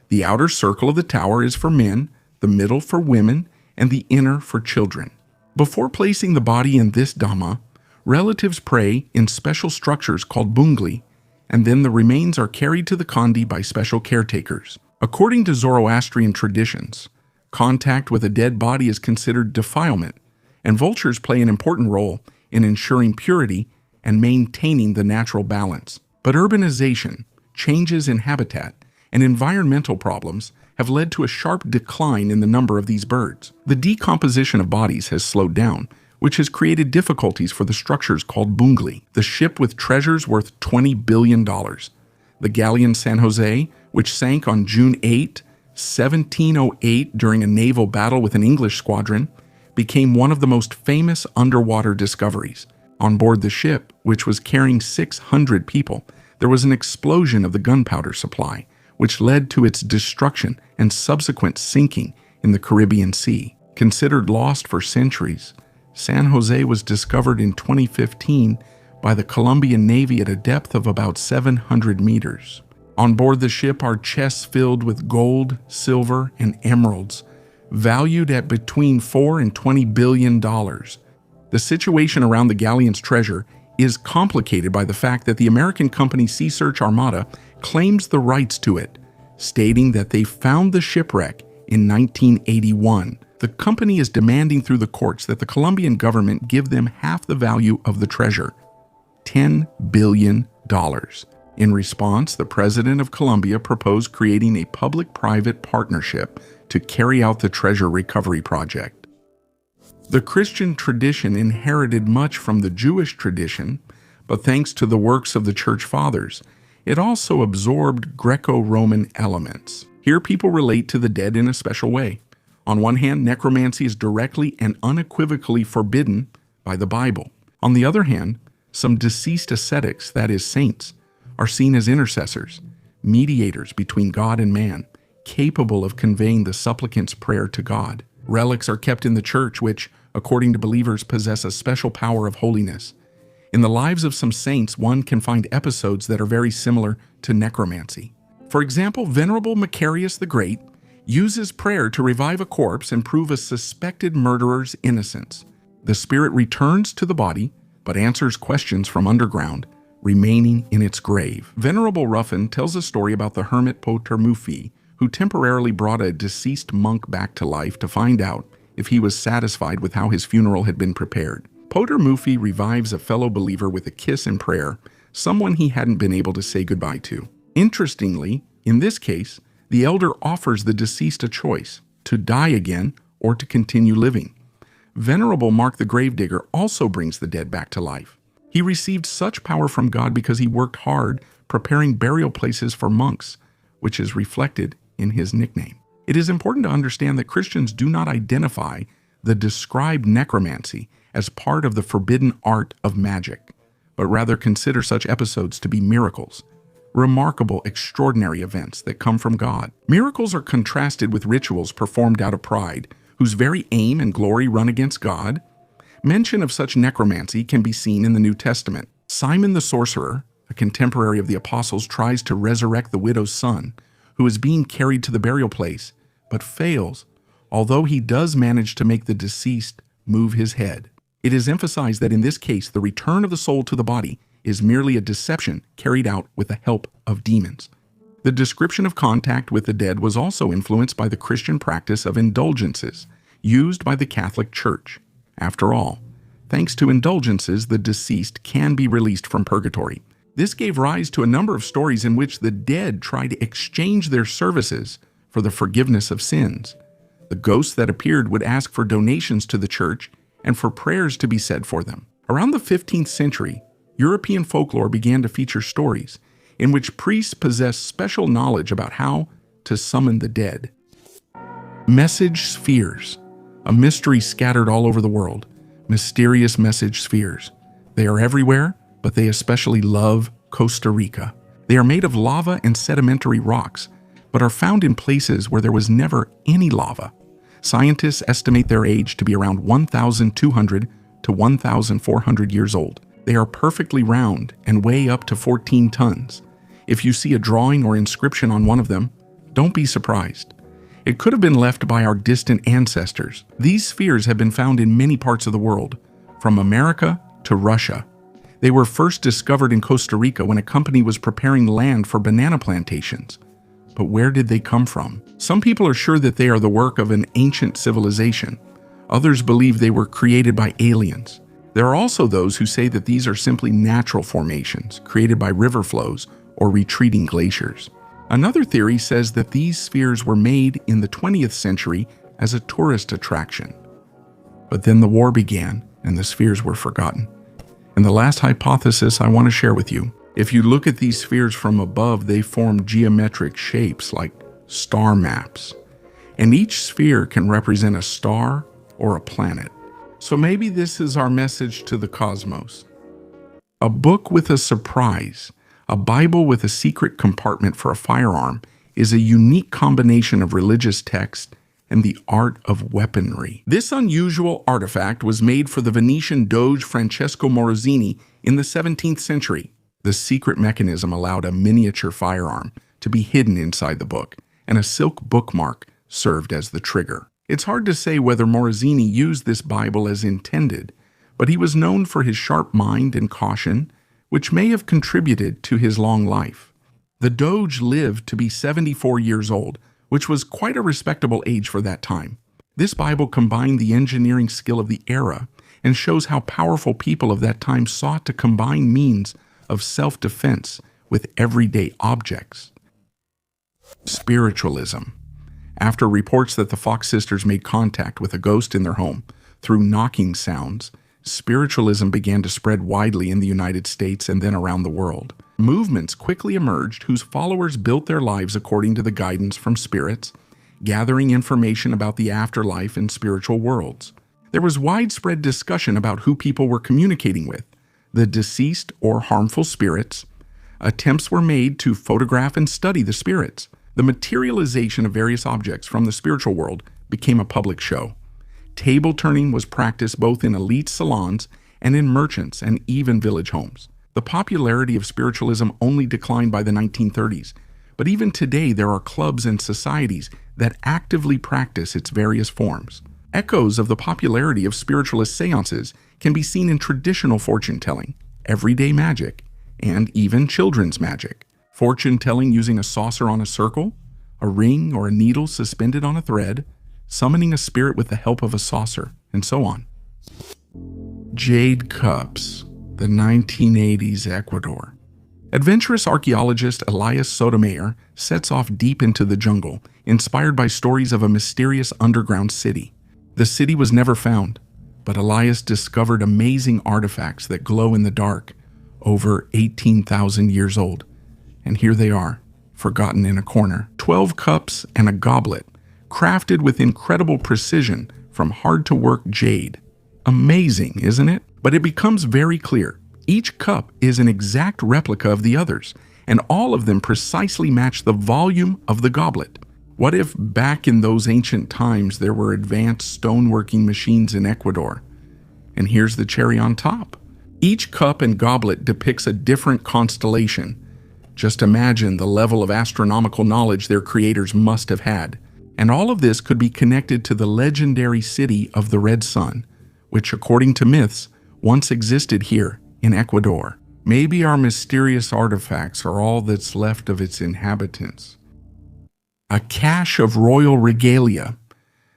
The outer circle of the tower is for men, the middle for women, and the inner for children. Before placing the body in this Dhamma, relatives pray in special structures called bungli, and then the remains are carried to the Kandi by special caretakers. According to Zoroastrian traditions, contact with a dead body is considered defilement, and vultures play an important role in ensuring purity and maintaining the natural balance. But urbanization, changes in habitat, and environmental problems have led to a sharp decline in the number of these birds. The decomposition of bodies has slowed down, which has created difficulties for the structures called bungli, the ship with treasures worth $20 billion. The galleon San Jose, which sank on June 8, 1708 during a naval battle with an English squadron, became one of the most famous underwater discoveries. On board the ship, which was carrying 600 people, there was an explosion of the gunpowder supply, which led to its destruction and subsequent sinking in the Caribbean Sea. Considered lost for centuries, San Jose was discovered in 2015 by the Colombian Navy at a depth of about 700 meters. On board the ship are chests filled with gold, silver, and emeralds, valued at between $4 and $20 billion. The situation around the galleon's treasure is complicated by the fact that the American company Sea Search Armada claims the rights to it, stating that they found the shipwreck in 1981. The company is demanding through the courts that the Colombian government give them half the value of the treasure, $10 billion. In response, the president of Colombia proposed creating a public-private partnership to carry out the treasure recovery project. The Christian tradition inherited much from the Jewish tradition, but thanks to the works of the Church Fathers, it also absorbed Greco-Roman elements. Here people relate to the dead in a special way. On one hand, necromancy is directly and unequivocally forbidden by the Bible. On the other hand, some deceased ascetics, that is saints, are seen as intercessors, mediators between God and man, capable of conveying the supplicant's prayer to God. Relics are kept in the church which, according to believers, possess a special power of holiness. In the lives of some saints, one can find episodes that are very similar to necromancy. For example, Venerable Macarius the Great uses prayer to revive a corpse and prove a suspected murderer's innocence. The spirit returns to the body, but answers questions from underground, remaining in its grave. Venerable Ruffin tells a story about the hermit Poter Mufi, who temporarily brought a deceased monk back to life to find out if he was satisfied with how his funeral had been prepared. Poter Mufi revives a fellow believer with a kiss and prayer, someone he hadn't been able to say goodbye to. Interestingly, in this case, the elder offers the deceased a choice, to die again or to continue living. Venerable Mark the Gravedigger also brings the dead back to life. He received such power from God because he worked hard preparing burial places for monks, which is reflected in his nickname. It is important to understand that Christians do not identify the described necromancy as part of the forbidden art of magic, but rather consider such episodes to be miracles, remarkable, extraordinary events that come from God. Miracles are contrasted with rituals performed out of pride, whose very aim and glory run against God. Mention of such necromancy can be seen in the New Testament. Simon the sorcerer, a contemporary of the apostles, tries to resurrect the widow's son, who is being carried to the burial place, but fails, although he does manage to make the deceased move his head. It is emphasized that in this case, the return of the soul to the body is merely a deception carried out with the help of demons. The description of contact with the dead was also influenced by the Christian practice of indulgences used by the Catholic Church. After all, thanks to indulgences, the deceased can be released from purgatory. This gave rise to a number of stories in which the dead try to exchange their services for the forgiveness of sins. The ghosts that appeared would ask for donations to the church and for prayers to be said for them. Around the 15th century, European folklore began to feature stories in which priests possessed special knowledge about how to summon the dead. Message spheres, a mystery scattered all over the world. Mysterious message spheres. They are everywhere, but they especially love Costa Rica. They are made of lava and sedimentary rocks, but are found in places where there was never any lava. Scientists estimate their age to be around 1,200 to 1,400 years old. They are perfectly round and weigh up to 14 tons. If you see a drawing or inscription on one of them, don't be surprised. It could have been left by our distant ancestors. These spheres have been found in many parts of the world, from America to Russia. They were first discovered in Costa Rica when a company was preparing land for banana plantations. But where did they come from? Some people are sure that they are the work of an ancient civilization. Others believe they were created by aliens. There are also those who say that these are simply natural formations created by river flows or retreating glaciers. Another theory says that these spheres were made in the 20th century as a tourist attraction. But then the war began and the spheres were forgotten. And the last hypothesis I want to share with you, if you look at these spheres from above, they form geometric shapes like star maps. And each sphere can represent a star or a planet. So maybe this is our message to the cosmos. A book with a surprise, a Bible with a secret compartment for a firearm, is a unique combination of religious text and the art of weaponry. This unusual artifact was made for the Venetian Doge Francesco Morosini in the 17th century. The secret mechanism allowed a miniature firearm to be hidden inside the book, and a silk bookmark served as the trigger. It's hard to say whether Morosini used this Bible as intended, but he was known for his sharp mind and caution, which may have contributed to his long life. The Doge lived to be 74 years old, which was quite a respectable age for that time. This Bible combined the engineering skill of the era and shows how powerful people of that time sought to combine means of self-defense with everyday objects. Spiritualism. After reports that the Fox sisters made contact with a ghost in their home through knocking sounds, spiritualism began to spread widely in the United States and then around the world. Movements quickly emerged whose followers built their lives according to the guidance from spirits, gathering information about the afterlife and spiritual worlds. There was widespread discussion about who people were communicating with, the deceased or harmful spirits. Attempts were made to photograph and study the spirits. The materialization of various objects from the spiritual world became a public show. Table turning was practiced both in elite salons and in merchants and even village homes. The popularity of spiritualism only declined by the 1930s, but even today there are clubs and societies that actively practice its various forms. Echoes of the popularity of spiritualist seances can be seen in traditional fortune-telling, everyday magic, and even children's magic. Fortune-telling using a saucer on a circle, a ring or a needle suspended on a thread, summoning a spirit with the help of a saucer, and so on. Jade Cups, the 1980s Ecuador. Adventurous archaeologist Elias Sotomayor sets off deep into the jungle, inspired by stories of a mysterious underground city. The city was never found, but Elias discovered amazing artifacts that glow in the dark, over 18,000 years old. And here they are, forgotten in a corner. 12 cups and a goblet, crafted with incredible precision from hard-to-work jade. Amazing, isn't it? But it becomes very clear. Each cup is an exact replica of the others, and all of them precisely match the volume of the goblet. What if back in those ancient times there were advanced stoneworking machines in Ecuador? And here's the cherry on top. Each cup and goblet depicts a different constellation. Just imagine the level of astronomical knowledge their creators must have had. And all of this could be connected to the legendary city of the Red Sun, which, according to myths, once existed here in Ecuador. Maybe our mysterious artifacts are all that's left of its inhabitants. A cache of royal regalia.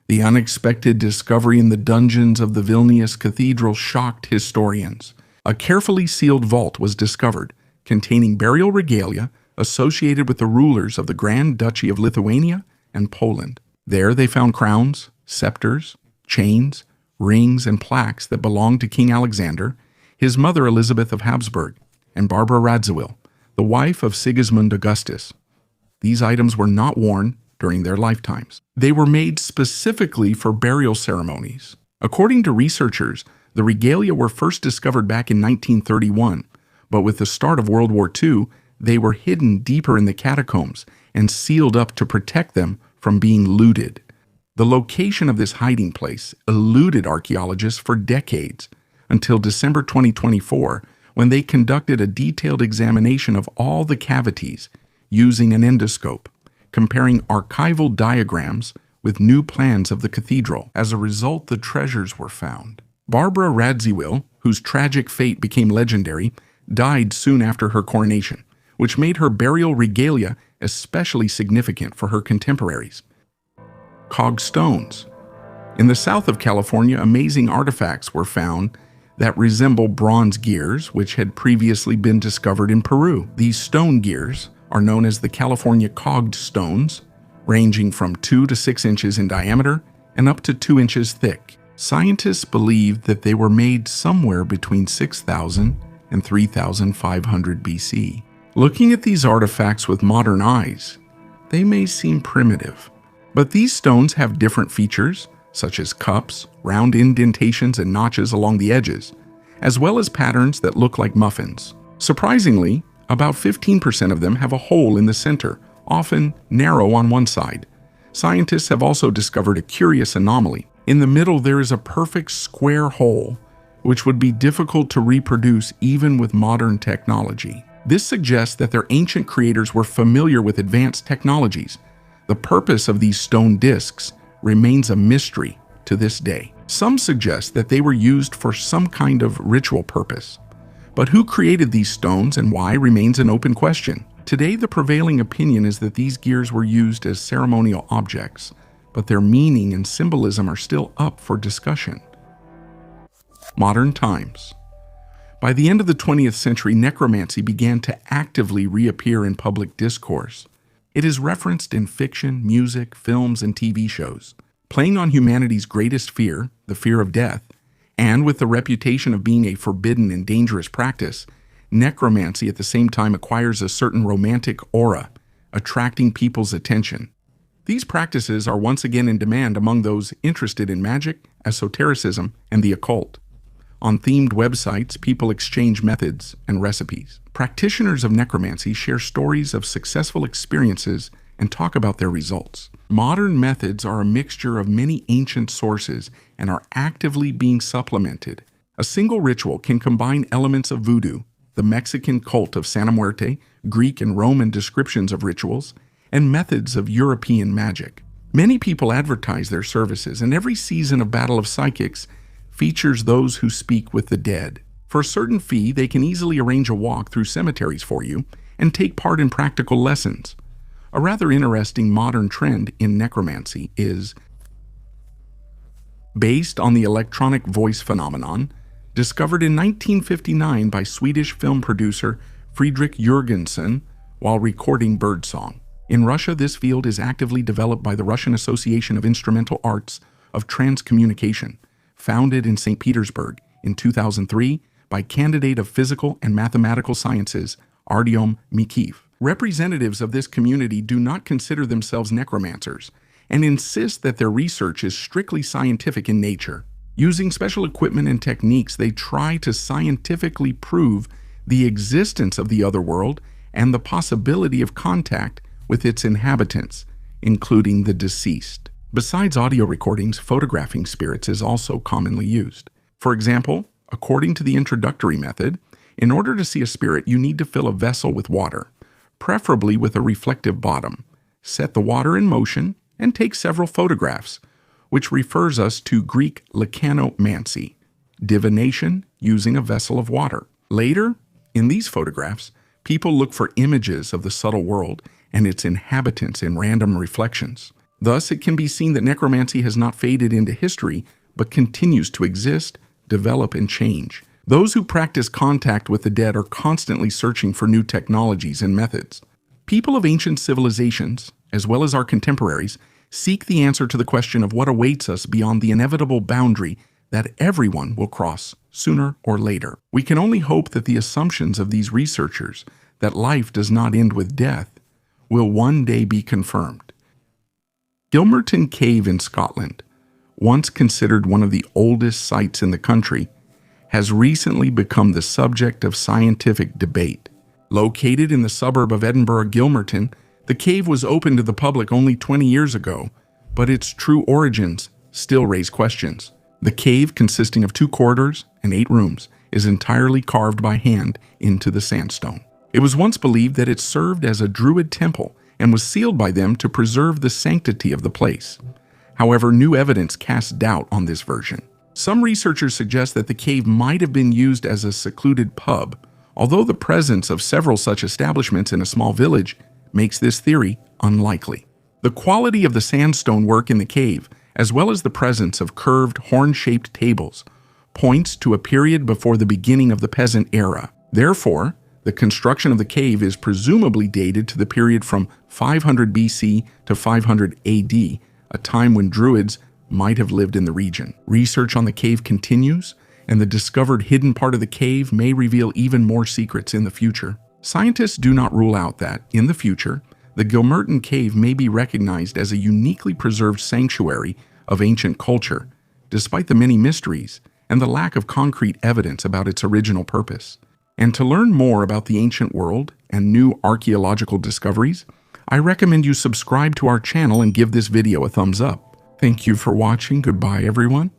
The unexpected discovery in the dungeons of the Vilnius Cathedral shocked historians. A carefully sealed vault was discovered, containing burial regalia associated with the rulers of the Grand Duchy of Lithuania and Poland. There they found crowns, scepters, chains, rings, and plaques that belonged to King Alexander, his mother Elizabeth of Habsburg, and Barbara Radziwill, the wife of Sigismund Augustus. These items were not worn during their lifetimes. They were made specifically for burial ceremonies. According to researchers, the regalia were first discovered back in 1931, but with the start of World War II, they were hidden deeper in the catacombs and sealed up to protect them from being looted. The location of this hiding place eluded archaeologists for decades, until December 2024, when they conducted a detailed examination of all the cavities using an endoscope, comparing archival diagrams with new plans of the cathedral. As a result, the treasures were found. Barbara Radziwill, whose tragic fate became legendary, died soon after her coronation, which made her burial regalia especially significant for her contemporaries. Cog stones. In the south of California, amazing artifacts were found that resemble bronze gears, which had previously been discovered in Peru. These stone gears are known as the California cogged stones, ranging from 2 to 6 inches in diameter and up to 2 inches thick. Scientists believe that they were made somewhere between 6,000 and 3,500 BC. Looking at these artifacts with modern eyes, they may seem primitive, but these stones have different features, such as cups, round indentations, and notches along the edges, as well as patterns that look like muffins. Surprisingly, about 15% of them have a hole in the center, often narrow on one side. Scientists have also discovered a curious anomaly. In the middle, there is a perfect square hole, which would be difficult to reproduce even with modern technology. This suggests that their ancient creators were familiar with advanced technologies. The purpose of these stone discs remains a mystery to this day. Some suggest that they were used for some kind of ritual purpose. But who created these stones and why remains an open question. Today, the prevailing opinion is that these gears were used as ceremonial objects, but their meaning and symbolism are still up for discussion. Modern times. By the end of the 20th century, necromancy began to actively reappear in public discourse. It is referenced in fiction, music, films, and TV shows, playing on humanity's greatest fear, the fear of death, and with the reputation of being a forbidden and dangerous practice. Necromancy at the same time acquires a certain romantic aura, attracting people's attention. These practices are once again in demand among those interested in magic, esotericism, and the occult. On themed websites, people exchange methods and recipes. Practitioners of necromancy share stories of successful experiences and talk about their results. Modern methods are a mixture of many ancient sources and are actively being supplemented. A single ritual can combine elements of voodoo, the Mexican cult of Santa Muerte, Greek and Roman descriptions of rituals, and methods of European magic. Many people advertise their services, and every season of Battle of Psychics features those who speak with the dead. For a certain fee, they can easily arrange a walk through cemeteries for you and take part in practical lessons. A rather interesting modern trend in necromancy is based on the electronic voice phenomenon discovered in 1959 by Swedish film producer Fredrik Jürgensen while recording birdsong. In Russia, this field is actively developed by the Russian Association of Instrumental Arts of Transcommunication, founded in St. Petersburg in 2003 by candidate of physical and mathematical sciences Artyom Mikheev. Representatives of this community do not consider themselves necromancers and insist that their research is strictly scientific in nature. Using special equipment and techniques, they try to scientifically prove the existence of the other world and the possibility of contact with its inhabitants, including the deceased. Besides audio recordings, photographing spirits is also commonly used. For example, according to the introductory method, in order to see a spirit, you need to fill a vessel with water, preferably with a reflective bottom. Set the water in motion and take several photographs, which refers us to Greek lecanomancy, divination using a vessel of water. Later, in these photographs, people look for images of the subtle world and its inhabitants in random reflections. Thus, it can be seen that necromancy has not faded into history, but continues to exist, develop, and change. Those who practice contact with the dead are constantly searching for new technologies and methods. People of ancient civilizations, as well as our contemporaries, seek the answer to the question of what awaits us beyond the inevitable boundary that everyone will cross sooner or later. We can only hope that the assumptions of these researchers, that life does not end with death, will one day be confirmed. Gilmerton Cave in Scotland, once considered one of the oldest sites in the country, has recently become the subject of scientific debate. Located in the suburb of Edinburgh, Gilmerton, the cave was open to the public only 20 years ago, but its true origins still raise questions. The cave, consisting of 2 corridors and 8 rooms, is entirely carved by hand into the sandstone. It was once believed that it served as a druid temple and was sealed by them to preserve the sanctity of the place. However, new evidence casts doubt on this version. Some researchers suggest that the cave might have been used as a secluded pub, although the presence of several such establishments in a small village makes this theory unlikely. The quality of the sandstone work in the cave, as well as the presence of curved, horn-shaped tables, points to a period before the beginning of the peasant era. Therefore, the construction of the cave is presumably dated to the period from 500 BC to 500 AD, a time when Druids might have lived in the region. Research on the cave continues, and the discovered hidden part of the cave may reveal even more secrets in the future. Scientists do not rule out that, in the future, the Gilmerton Cave may be recognized as a uniquely preserved sanctuary of ancient culture, despite the many mysteries and the lack of concrete evidence about its original purpose. And to learn more about the ancient world and new archaeological discoveries, I recommend you subscribe to our channel and give this video a thumbs up. Thank you for watching. Goodbye, everyone.